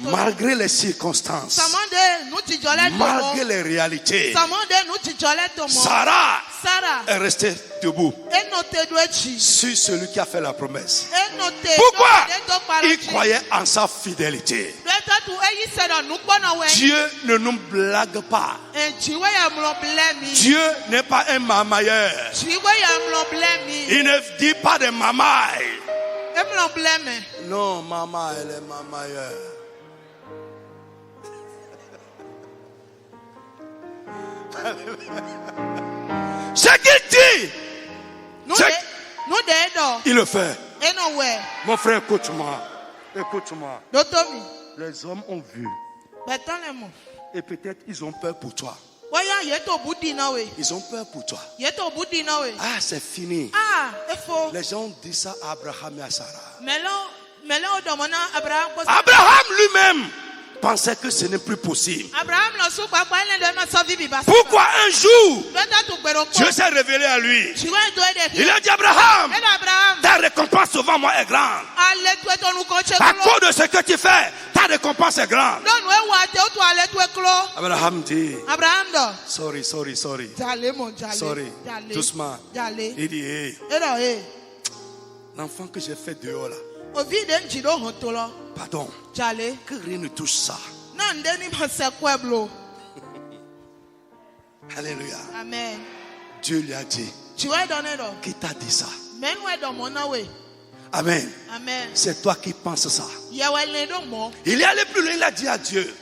malgré les circonstances, malgré les réalités, Sarah est restée debout sur celui qui a fait la promesse. Pourquoi? Il croyait en sa fidélité. Dieu ne nous blague pas. Dieu n'est pas un mamailleur. Il ne dit pas de mamaille. Non, maman, elle est mamailleur. Ce qu'il dit, il le fait. Mon frère, écoute-moi. Écoute-moi. Les hommes ont vu. Et peut-être ils ont peur pour toi. Ils ont peur pour toi. Ah, c'est fini. Les gens disent ça à Abraham et à Sarah. Abraham lui-même pensait que ce n'est plus possible. Pourquoi un jour Dieu s'est révélé à lui? Il a dit, Abraham, ta récompense devant moi est grande. À cause de ce que tu fais, ta récompense est grande. Abraham dit, sorry. Sorry, doucement. Il dit, hey, l'enfant que j'ai fait dehors là, pardon, que rien ne touche ça. Alléluia. Amen. Dieu lui a dit, qui t'a dit ça? Amen. C'est toi qui penses ça. Il est allé plus loin, il a dit à Dieu,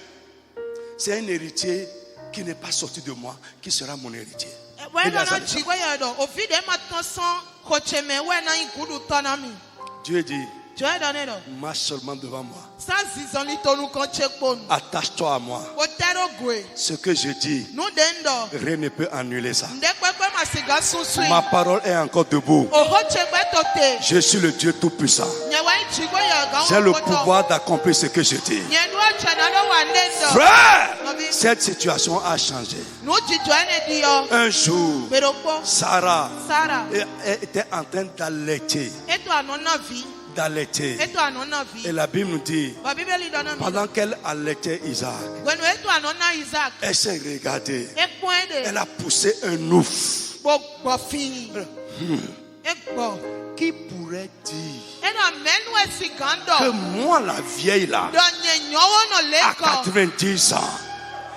c'est un héritier qui n'est pas sorti de moi, qui sera mon héritier. Dieu dit, marche seulement devant moi. Attache-toi à moi. Ce que je dis, rien ne peut annuler ça. Ma parole est encore debout. Je suis le Dieu Tout-Puissant. J'ai le pouvoir d'accomplir ce que je dis. Frère, cette situation a changé. Un jour, Sarah était en train d'allaiter. Et la Bible nous dit, pendant qu'elle allaitait Isaac, elle s'est regardée. Elle a poussé un ouf. Qui pourrait dire que moi, la vieille là, à 90 ans,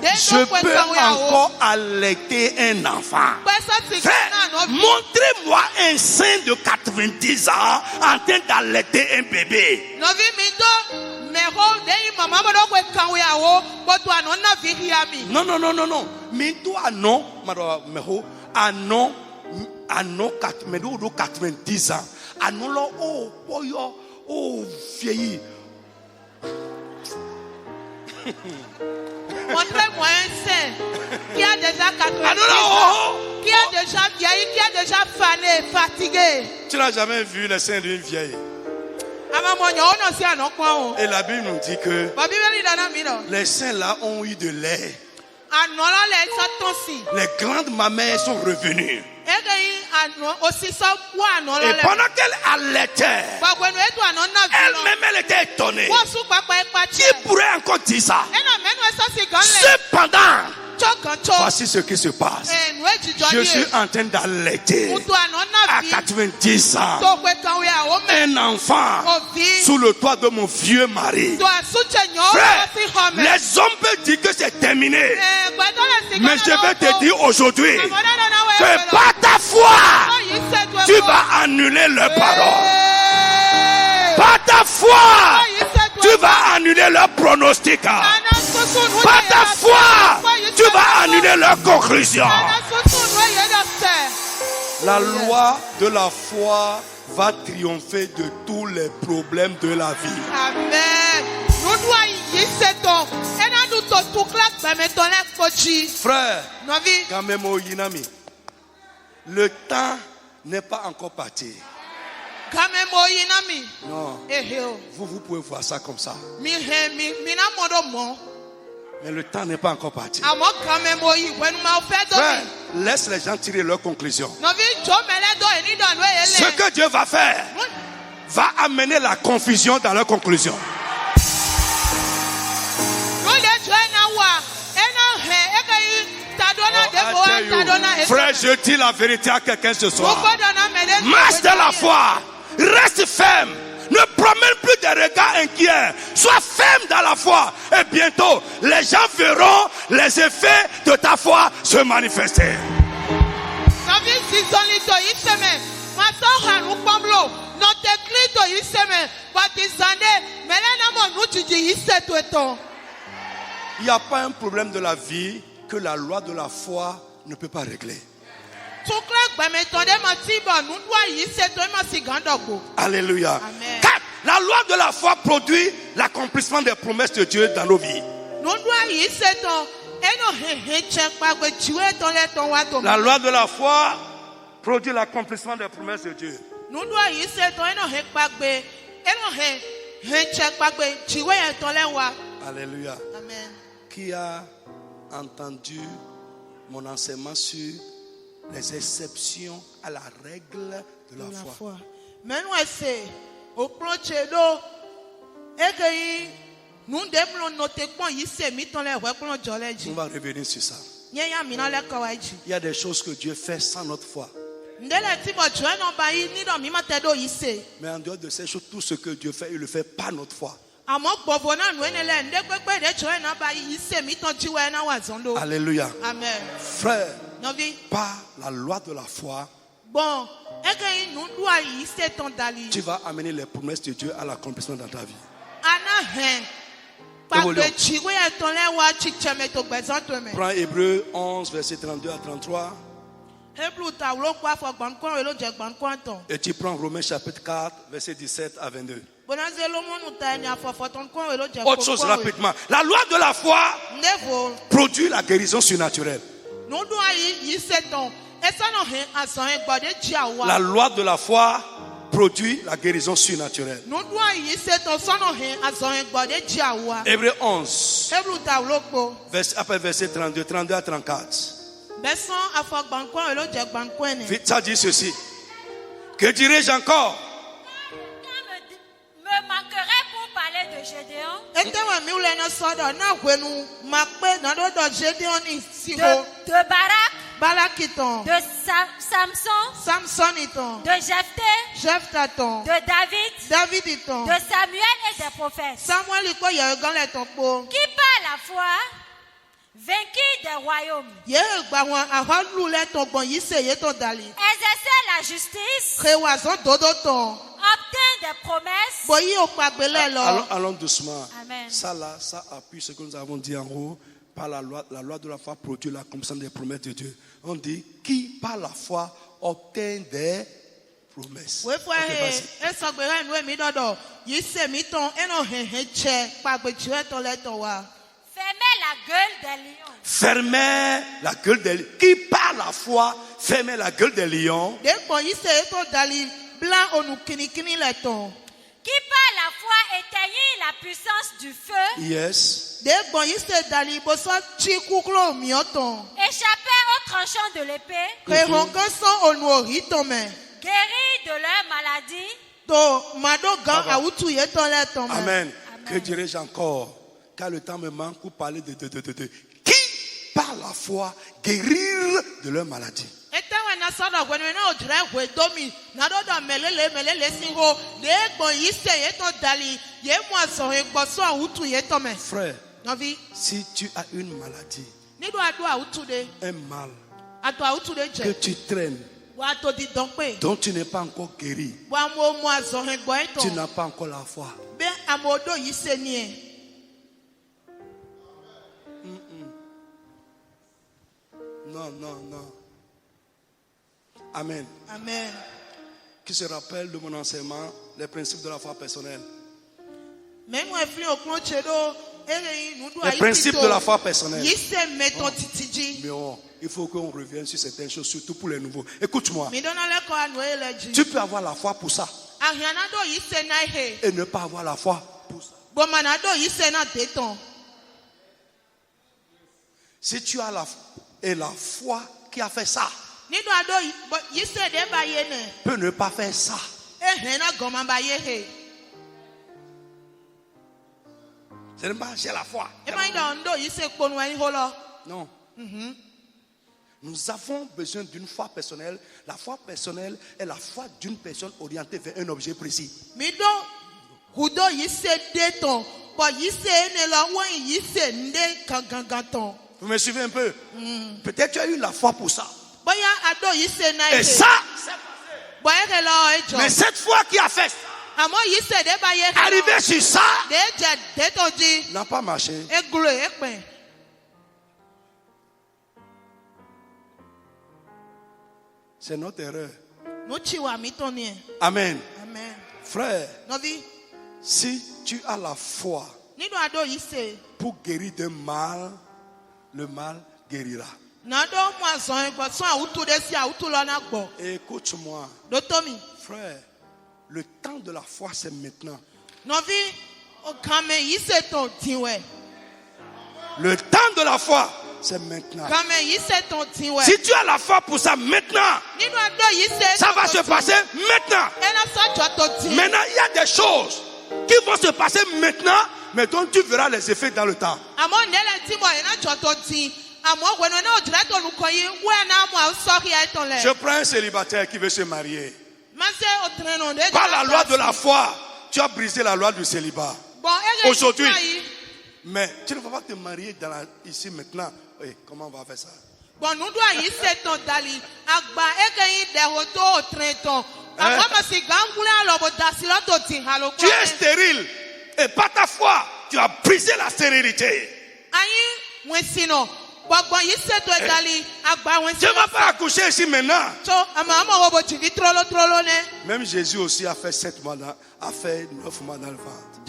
je peux encore allaiter un enfant? Montrez-moi un saint de 90 ans en train d'allaiter un bébé. Non. Mais toi, non. À non 90 ans. À non là, oh, vieilli. Montrez-moi un saint qui a déjà 90 ans, qui a déjà vieilli, qui a déjà fané, fatigué. Tu n'as jamais vu le saint d'une vieille. Et la Bible nous dit que les saints là ont eu de lait. Les grandes mamelles sont revenues. Et pendant qu'elle allaitait, elle-même elle était étonnée. Qui pourrait encore dire ça? Cependant, voici ce qui se passe. Je suis en train d'allaiter à 90 ans un enfant sous le toit de mon vieux mari. Frère, les hommes peuvent dire que c'est terminé. Mais je vais te dire aujourd'hui que par ta foi, tu vas annuler leurs paroles. Par ta foi, tu vas annuler leurs pronostics. Par ta foi, tu vas annuler leurs conclusions. La loi de la foi va triompher de tous les problèmes de la vie. Amen. Frère, le temps n'est pas encore parti. Non. Vous pouvez voir ça comme ça. Mais le temps n'est pas encore parti. Frère, laisse les gens tirer leurs conclusions. Ce que Dieu va faire va amener la confusion dans leurs conclusions. Frère, je dis la vérité à quelqu'un ce soir. Marche dans la foi. Reste ferme. Ne promène plus des regards inquiets. Sois ferme dans la foi. Et bientôt, les gens verront les effets de ta foi se manifester. Il n'y a pas un problème de la vie que la loi de la foi ne peut pas régler. Alléluia. Amen. Car la loi de la foi produit l'accomplissement des promesses de Dieu dans nos vies. La loi de la foi produit l'accomplissement des promesses de Dieu. Alléluia. Amen. Qui a entendu mon enseignement sur les exceptions à la règle de la foi? On va revenir sur ça. Il y a des choses que Dieu fait sans notre foi. Mais en dehors de ces choses, tout ce que Dieu fait, il le fait par notre foi. Alléluia. Amen. Frère, par la loi de la foi, tu vas amener les promesses de Dieu à l'accomplissement dans ta vie. Prends Hébreux 11, verset 32 à 33. Et tu prends Romains chapitre 4, verset 17 à 22. Autre chose rapidement. La loi de la foi produit la guérison surnaturelle. La loi de la foi produit la guérison surnaturelle. Hébreux 11, après verset 32, 32 à 34. Ça dit ceci. Que dirais-je encore? Me manquerait pour parler de Gédéon, de Barak, de Samson, de Jephthé, de David, de Samuel et des prophètes, qui par la foi vainquit des royaumes, exerçait la justice, obtint des promesses. Allons doucement. Amen. Ça appuie ce que nous avons dit en haut. Par la loi de la foi produit l'accomplissement des promesses de Dieu. On dit qui par la foi obtient des promesses. Okay, fermez la gueule des lions. Qui par la foi fermait la gueule des lions. Qui par la foi éteignit la puissance du feu. Yes. Et échappés au tranchant de l'épée, guéris de leur maladie. Amen. Que dirais-je encore? Car le temps me manque pour parler de qui, par la foi, guérir de leur maladie. Frère, si tu as une maladie, un mal que tu traînes, dont tu n'es pas encore guéri, tu n'as pas encore la foi. Non. Amen. Amen. Qui se rappelle de mon enseignement, les principes de la foi personnelle? Les principes de la foi personnelle. Mais il faut qu'on revienne sur certaines choses, surtout pour les nouveaux. Écoute-moi. Tu peux avoir la foi pour ça et ne pas avoir la foi pour ça. Si tu as la foi qui a fait ça peut ne pas faire ça. Ce n'est pas j'ai la foi. Non. Nous avons besoin d'une foi personnelle. La foi personnelle est la foi d'une personne orientée vers un objet précis. Vous me suivez un peu? Peut-être tu as eu la foi pour ça. Et ça, mais cette foi qui a fait ça, arrivé sur ça, n'a pas marché. C'est notre erreur. Amen. Frère, si tu as la foi pour guérir d'un mal, le mal guérira. Écoute-moi, frère, le temps de la foi c'est maintenant. Le temps de la foi c'est maintenant. Si tu as la foi pour ça maintenant, ça va se passer maintenant. Maintenant, il y a des choses qui vont se passer maintenant, mais dont tu verras les effets dans le temps. Je prends un célibataire qui veut se marier. Par la loi de la foi, tu as brisé la loi du célibat. Aujourd'hui. Mais tu ne vas pas te marier ici maintenant. Oui, comment on va faire ça? Tu es stérile. Et par ta foi, tu as brisé la stérilité. Tu ne vas pas accoucher ici maintenant. Même Jésus aussi a fait 7 mois, a fait 9 mois dans le ventre.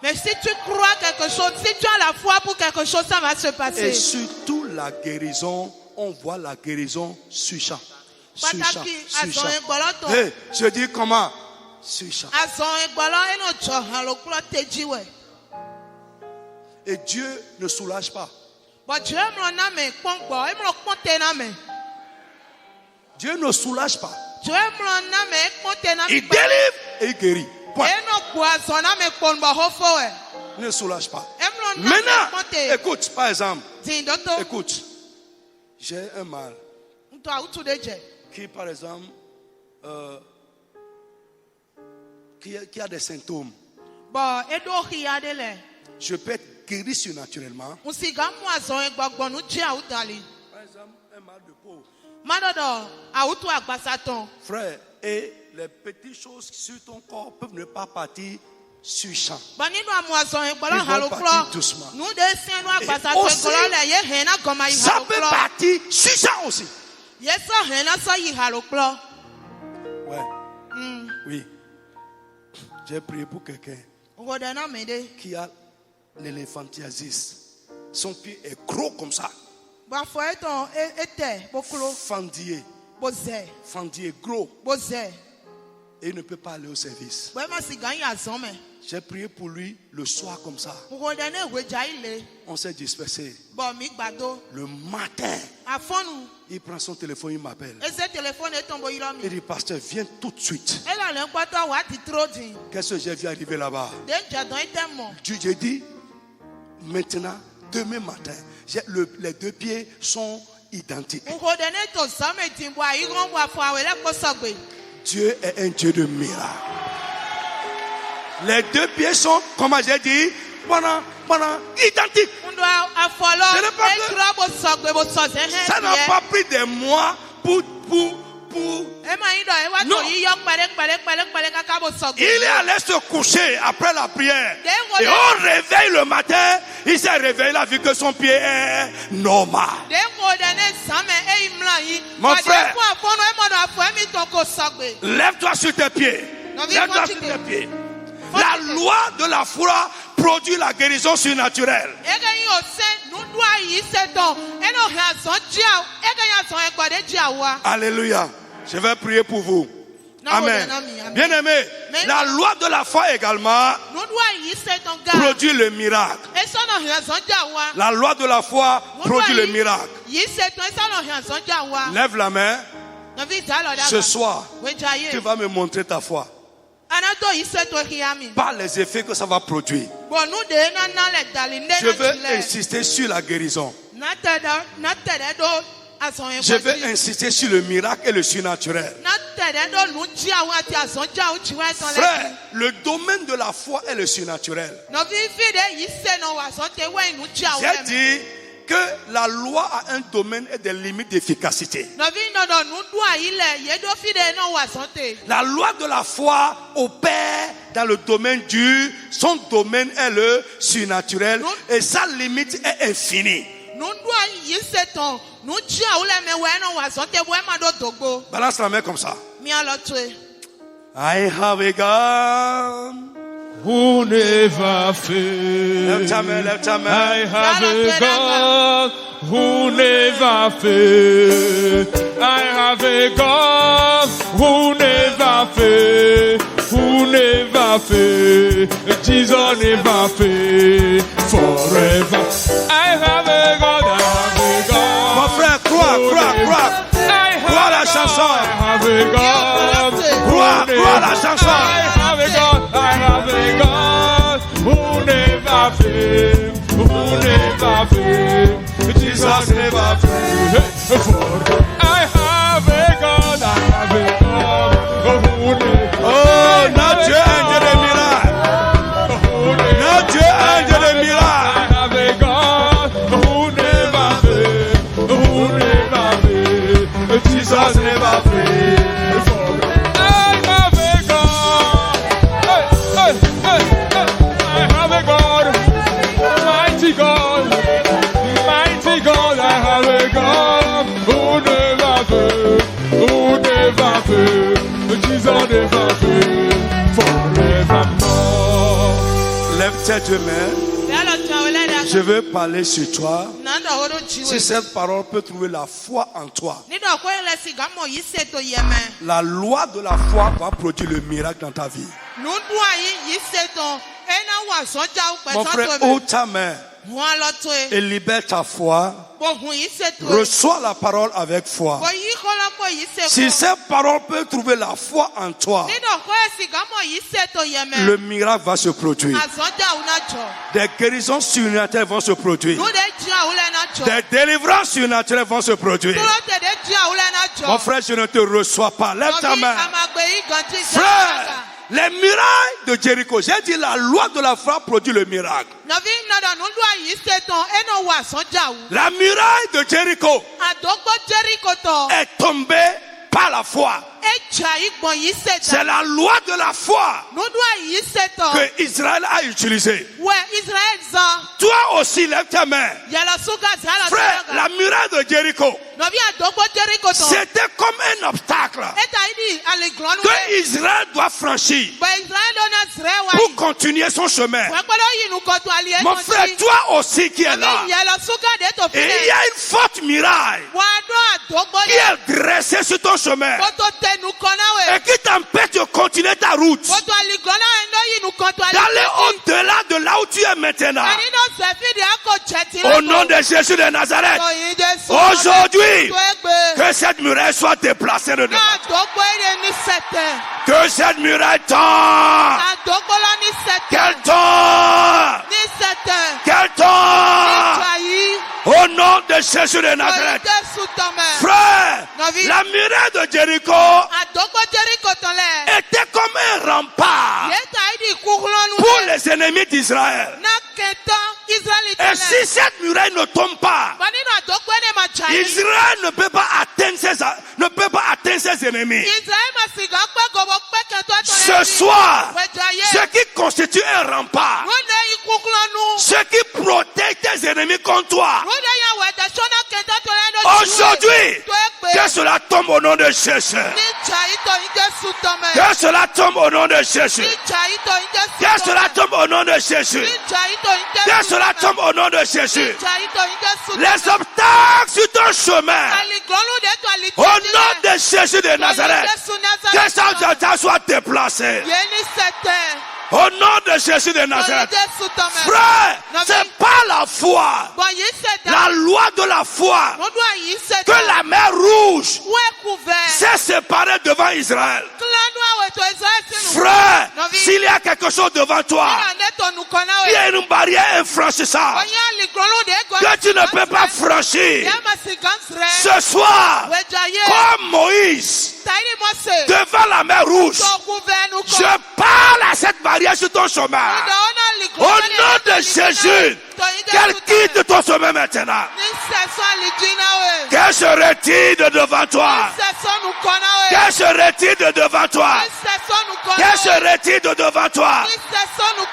Mais si tu crois quelque chose, si tu as la foi pour quelque chose, ça va se passer. Et surtout la guérison, on voit la guérison sur champ. Sur champ. Hey, je dis comment? Sur champ. Et Dieu ne soulage pas. Dieu ne soulage pas. Il délivre et il guérit. Point. Ne soulage pas. Maintenant, écoute, par exemple, écoute, j'ai un mal qui, par exemple, qui a des symptômes. Je peux être guéri surnaturellement. Par exemple, un mal de peau. Frère, et les petites choses sur ton corps peuvent ne pas partir sur champ. Ils vont partir doucement. Et aussi, ça peut partir sur champ aussi. Ouais. Oui. J'ai prié pour quelqu'un qui a l'éléphantiasis. Son pied est gros comme ça. Fendillé. Fendillé gros. et il ne peut pas aller au service. J'ai prié pour lui le soir comme ça. On s'est dispersé. Le matin, il prend son téléphone, il m'appelle. Il dit, pasteur, viens tout de suite. Qu'est-ce que j'ai vu arriver là-bas? J'ai dit, maintenant, demain matin, les deux pieds sont identiques. Dieu est un Dieu de miracles. Les deux pieds sont, comme j'ai dit, identiques. Ça n'a pas pris des mois pour non. Il est allé se coucher après la prière. Et au réveil le matin, il s'est réveillé, il a vu que son pied est normal. Mon frère, lève-toi sur tes pieds. Lève-toi sur tes pieds. La loi de la foi produit la guérison surnaturelle. Alléluia. Je vais prier pour vous. Amen. Bien-aimé, la loi de la foi également produit le miracle. La loi de la foi produit le miracle. Lève la main. Ce soir, tu vas me montrer ta foi. Par les effets que ça va produire. Je veux insister sur la guérison. Je veux insister sur le miracle et le surnaturel. Frère, le domaine de la foi est le surnaturel. J'ai dit que la loi a un domaine et des limites d'efficacité. La loi de la foi opère dans le domaine son domaine est le surnaturel et sa limite est infinie. Balance la main comme ça. I have a God who never fails. Lève ta main, lève ta main. I have a God who never fails. I have a God who never fails. Who never fails. Jesus never fails. Forever. I have a God. I have a God. Mon frère, crois. Crois la chanson. I have a God. Crois la chanson. I have a God who never fails, who never fails. Jesus never fails. I have a God who never. Oh, notre Dieu est un Dieu de miracles. Notre Dieu est un Dieu de miracles. I have a God who never fails, who never fails. Jesus never fails. Lève tes deux mains. Je veux parler sur toi. Si cette parole peut trouver la foi en toi, la loi de la foi va produire le miracle dans ta vie. Mon frère, ouvre ta main et libère ta foi. Reçois la parole avec foi. Si cette parole peut trouver la foi en toi, le miracle va se produire. Des guérisons surnaturelles vont se produire. Des délivrances surnaturelles vont se produire. Mon frère, je ne te reçois pas. Lève ta main. Frère, les miracles de Jéricho. J'ai dit la loi de la foi produit le miracle. La muraille de Jéricho est tombée par la foi. C'est la loi de la foi que Israël a utilisée. Toi aussi, lève ta main. Frère, la muraille de Jéricho, c'était comme un obstacle que Israël doit franchir pour continuer son chemin. Mon frère, toi aussi qui es là, et il y a une forte muraille qui est dressée sur ton chemin et qui t'empêche de continuer ta route, d'aller au-delà de là où tu es maintenant. Au nom de Jésus de Nazareth, aujourd'hui, que cette muraille soit déplacée de devant. Que cette muraille tombe. Qu'elle tombe. Qu'elle tombe. Au nom de Jésus de Nazareth. Frère, la muraille de Jéricho était comme un rempart pour les ennemis d'Israël. Et si cette muraille ne tombe pas, Israël ne peut pas atteindre ses ennemis. Ce soir, ce qui constitue un rempart, ce qui protège tes ennemis contre toi, aujourd'hui, que cela tombe au nom de Jésus. Que cela tombe au nom de Jésus. Que cela tombe au nom de Jésus. Que cela tombe au nom de Jésus. Les obstacles sur ton chemin, au nom de Jésus de Nazareth, que ça soit déplacé. Au nom de Jésus de Nazareth. Frère, c'est pas la foi, la loi de la foi, que la mer rouge s'est séparée devant Israël. Frère, s'il y a quelque chose devant toi, il y a une barrière infranchissable que tu ne peux pas franchir. Ce soir, comme Moïse, devant la mer rouge, je parle à cette barrière sur ton chemin. Au nom de Jésus, qu'elle quitte ton chemin maintenant. Qu'elle se retire de devant toi. Qu'elle se retire de devant toi. Qu'elle se retire de devant toi.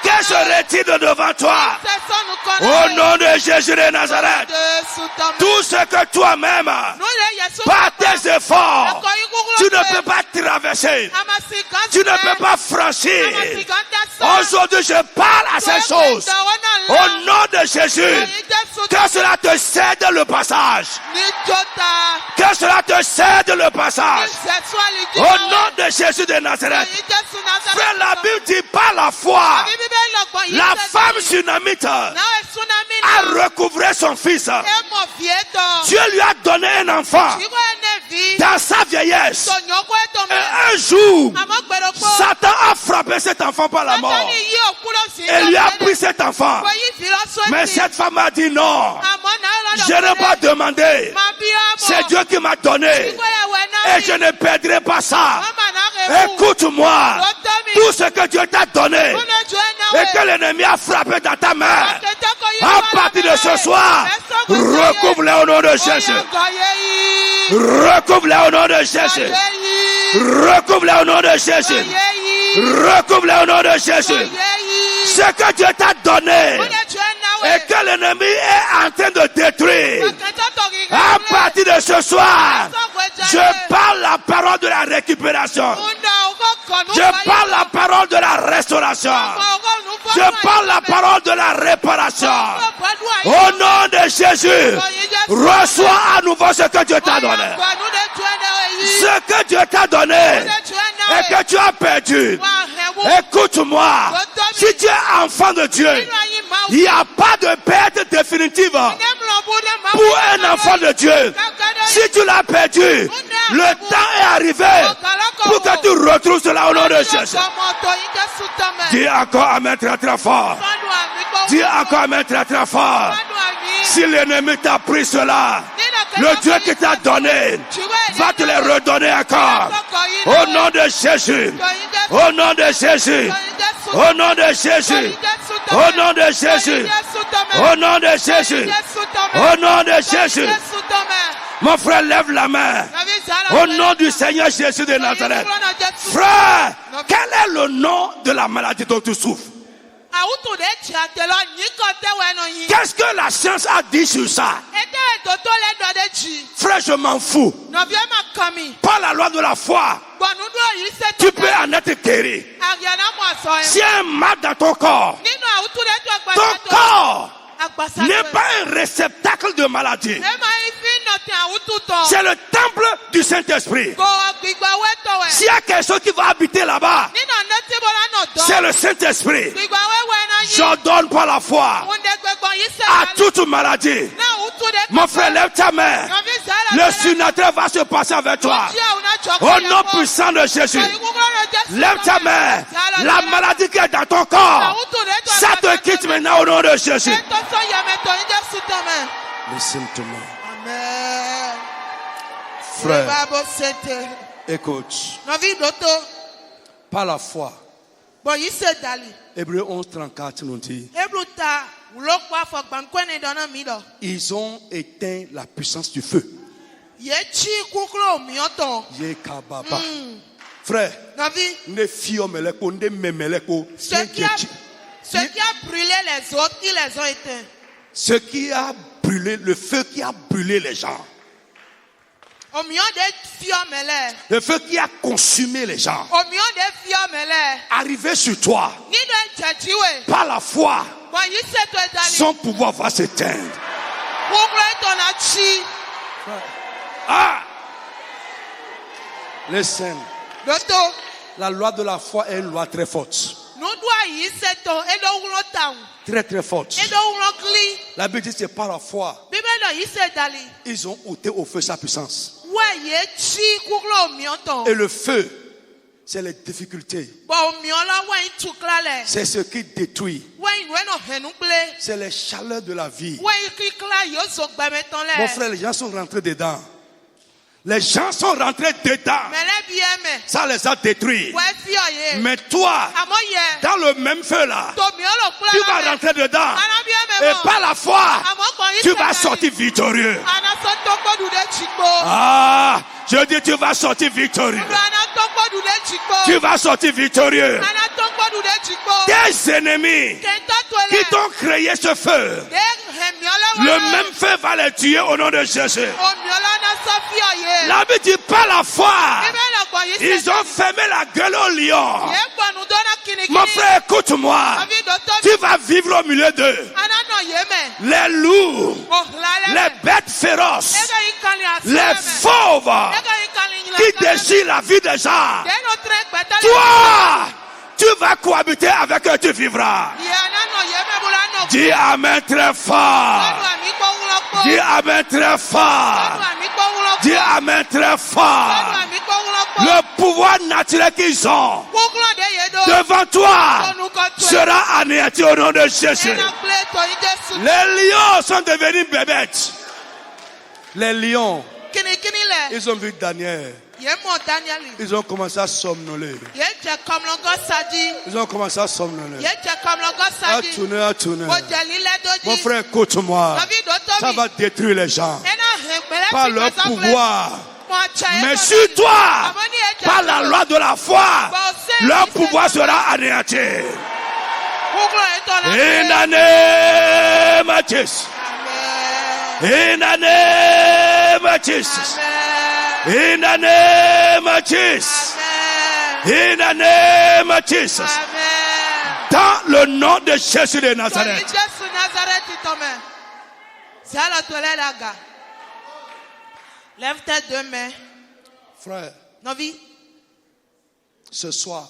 Qu'elle se retire de devant toi. Au nom de Jésus de Nazareth. Tout ce que toi-même, par tes efforts, tu ne peux pas traverser. Tu ne peux pas franchir. Aujourd'hui, je parle à ces choses. Au nom de Jésus, que cela te cède le passage. Que cela te cède le passage. Au nom de Jésus de Nazareth. Frère, la Bible dit par la foi, la femme sunamite a recouvré son fils. Dieu lui a donné un enfant dans sa vieillesse. Et un jour, Satan a frappé cet enfant par la mort et lui a pris cet enfant. Mais cette femme a dit non, je n'ai pas demandé, c'est Dieu qui m'a donné et je ne perdrai pas ça. Écoute-moi, tout ce que Dieu t'a donné et que l'ennemi a frappé dans ta main, à partir de ce soir, recouvre-les au nom de Jésus. Recouvre-les au nom de Jésus. Recouvre-les au nom de Jésus. Recouvre-les au nom de Jésus. Ce que Dieu t'a donné et que l'ennemi est en train de détruire, à partir de ce soir, je parle la parole de la récupération. Je parle la parole de la restauration. Je parle la parole de la réparation. Au nom de Jésus, reçois à nouveau ce que Dieu t'a donné. Ce que Dieu t'a donné et que tu as perdu. Écoute-moi, si tu es enfant de Dieu, il n'y a pas de perte définitive pour un enfant de Dieu. Si tu l'as perdu, le temps est arrivé pour que tu retrouves cela au nom de Jésus. Dis encore amen très très fort. Dis encore amen très très fort. Si l'ennemi t'a pris cela, le Dieu qui t'a donné va te les redonner encore. Au nom de Jésus. Au nom de Jésus. Au nom de Jésus. Au nom de Jésus. Au nom de Jésus. Au nom de Jésus. Mon frère, lève la main. Au nom du Seigneur Jésus de Nazareth. Frère, quel est le nom de la maladie dont tu souffres? Qu'est-ce que la science a dit sur ça? Frère, je m'en fous. Par la loi de la foi, tu peux en être guéri. Si un mal dans ton corps n'est pas un réceptacle de maladie. C'est le temple du Saint-Esprit. S'il y a quelque chose qui va habiter là-bas, c'est le Saint-Esprit. J'ordonne par la foi à toute maladie. Mon frère, lève ta main. Le surnaturel va se passer avec toi. Au nom puissant de Jésus. Lève ta main. La maladie qui est dans ton corps, ça te quitte maintenant au nom de Jésus. Listen to me. Amen. Frère, écoute. Par la foi. Hébreux 11:34 nous dit. Ils ont éteint la puissance du feu. Frère, ce qui a brûlé les autres, ils les ont éteints. Ce qui a brûlé, le feu qui a brûlé les gens. Le feu qui a consumé les gens. Arrivé sur toi. Par la foi. Son pouvoir va s'éteindre. Ah! Listen. La loi de la foi est une loi très forte. Très très forte. La Bible dit que c'est par la foi. Ils ont ôté au feu sa puissance. Et le feu, c'est les difficultés. C'est ce qui détruit. C'est les chaleurs de la vie. Mon frère, les gens sont rentrés dedans. Les gens sont rentrés dedans. Ça les a détruits. Mais toi, dans le même feu là, tu vas rentrer dedans. Et par la foi, tu vas sortir victorieux. Ah, je dis tu vas sortir victorieux. Tu vas sortir victorieux. Tes ennemis qui t'ont créé ce feu, le même feu va les tuer au nom de Jésus. La Bible dit par la foi, ils ont fermé la gueule au lion. Mon frère, écoute-moi. Tu vas vivre au milieu d'eux. Les loups, les bêtes féroces, les fauves qui déchirent la vie des gens. Toi, tu vas cohabiter avec eux, tu vivras. Dis Amen très fort. Dis Amen très fort. Dis Amen très fort. Le pouvoir naturel qu'ils ont devant toi sera anéanti au nom de Jésus. Les lions sont devenus bébêtes. Les lions, ils ont vu Daniel. Ils ont commencé à somnoler. Ils ont commencé à somnoler. À tourner. Mon frère, écoute-moi. Ça va détruire les gens par leur pouvoir. Mais sur toi, par la loi de la foi, leur pouvoir sera anéanti. In the name of Jesus. In the name of Jesus. In the name of Jesus. In the name of Jesus. Dans le nom de Jésus de Nazareth. Lève tes deux mains. Frère, ce soir,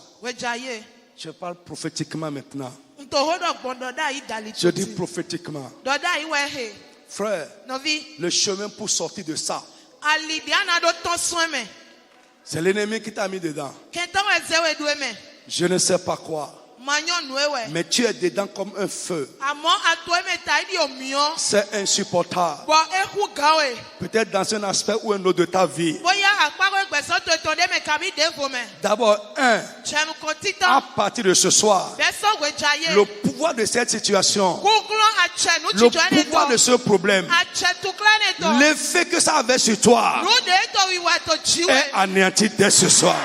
je parle prophétiquement maintenant. Je dis prophétiquement. Frère, le chemin pour sortir de ça, c'est l'ennemi qui t'a mis dedans. Je ne sais pas quoi. Mais tu es dedans comme un feu. C'est insupportable. Peut-être dans un aspect ou un autre de ta vie. D'abord, à partir de ce soir, le pouvoir de cette situation, le pouvoir de ce problème, l'effet que ça avait sur toi est anéanti dès ce soir.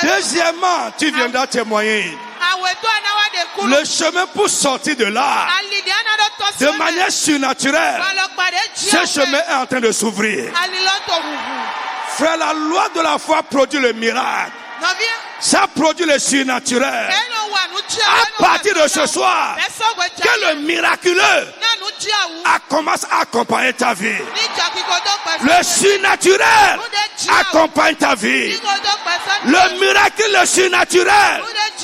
Deuxièmement, tu viendras témoigner. Le chemin pour sortir de là, de manière surnaturelle, ce chemin est en train de s'ouvrir. Frère, la loi de la foi produit le miracle. Ça produit le surnaturel. À partir de ce soir, que le miraculeux commence à accompagner ta vie. Le surnaturel accompagne ta vie. Le miracle, le surnaturel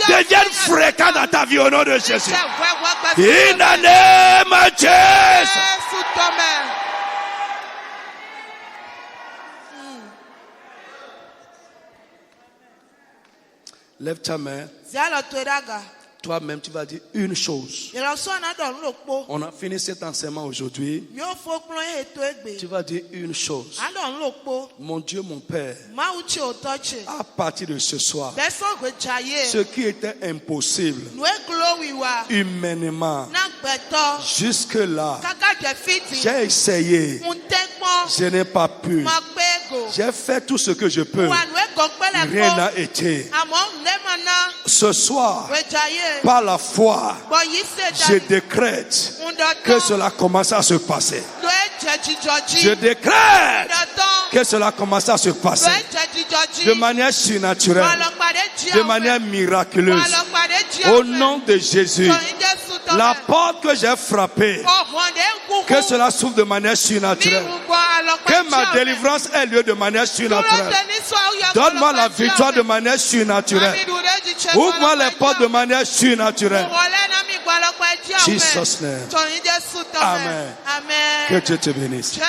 deviennent fréquents dans ta vie au nom de Jésus. In the name of Jesus. Lève ta main. Toi-même, tu vas dire une chose. On a fini cet enseignement aujourd'hui. Tu vas dire une chose. Mon Dieu, mon Père, à partir de ce soir, ce qui était impossible humainement, jusque-là, j'ai essayé, je n'ai pas pu. J'ai fait tout ce que je peux. Rien n'a été. Ce soir, par la foi, je décrète que cela commence à se passer. Je décrète que cela commence à se passer de manière surnaturelle, de manière miraculeuse. Au nom de Jésus, la porte que j'ai frappée, que cela s'ouvre de manière surnaturelle. Que ma délivrance ait lieu de manière surnaturelle. Donne-moi la victoire de manière surnaturelle. Ouvre-moi les portes de manière surnaturelle. Jesus name. Amen. Que Dieu te bénisse.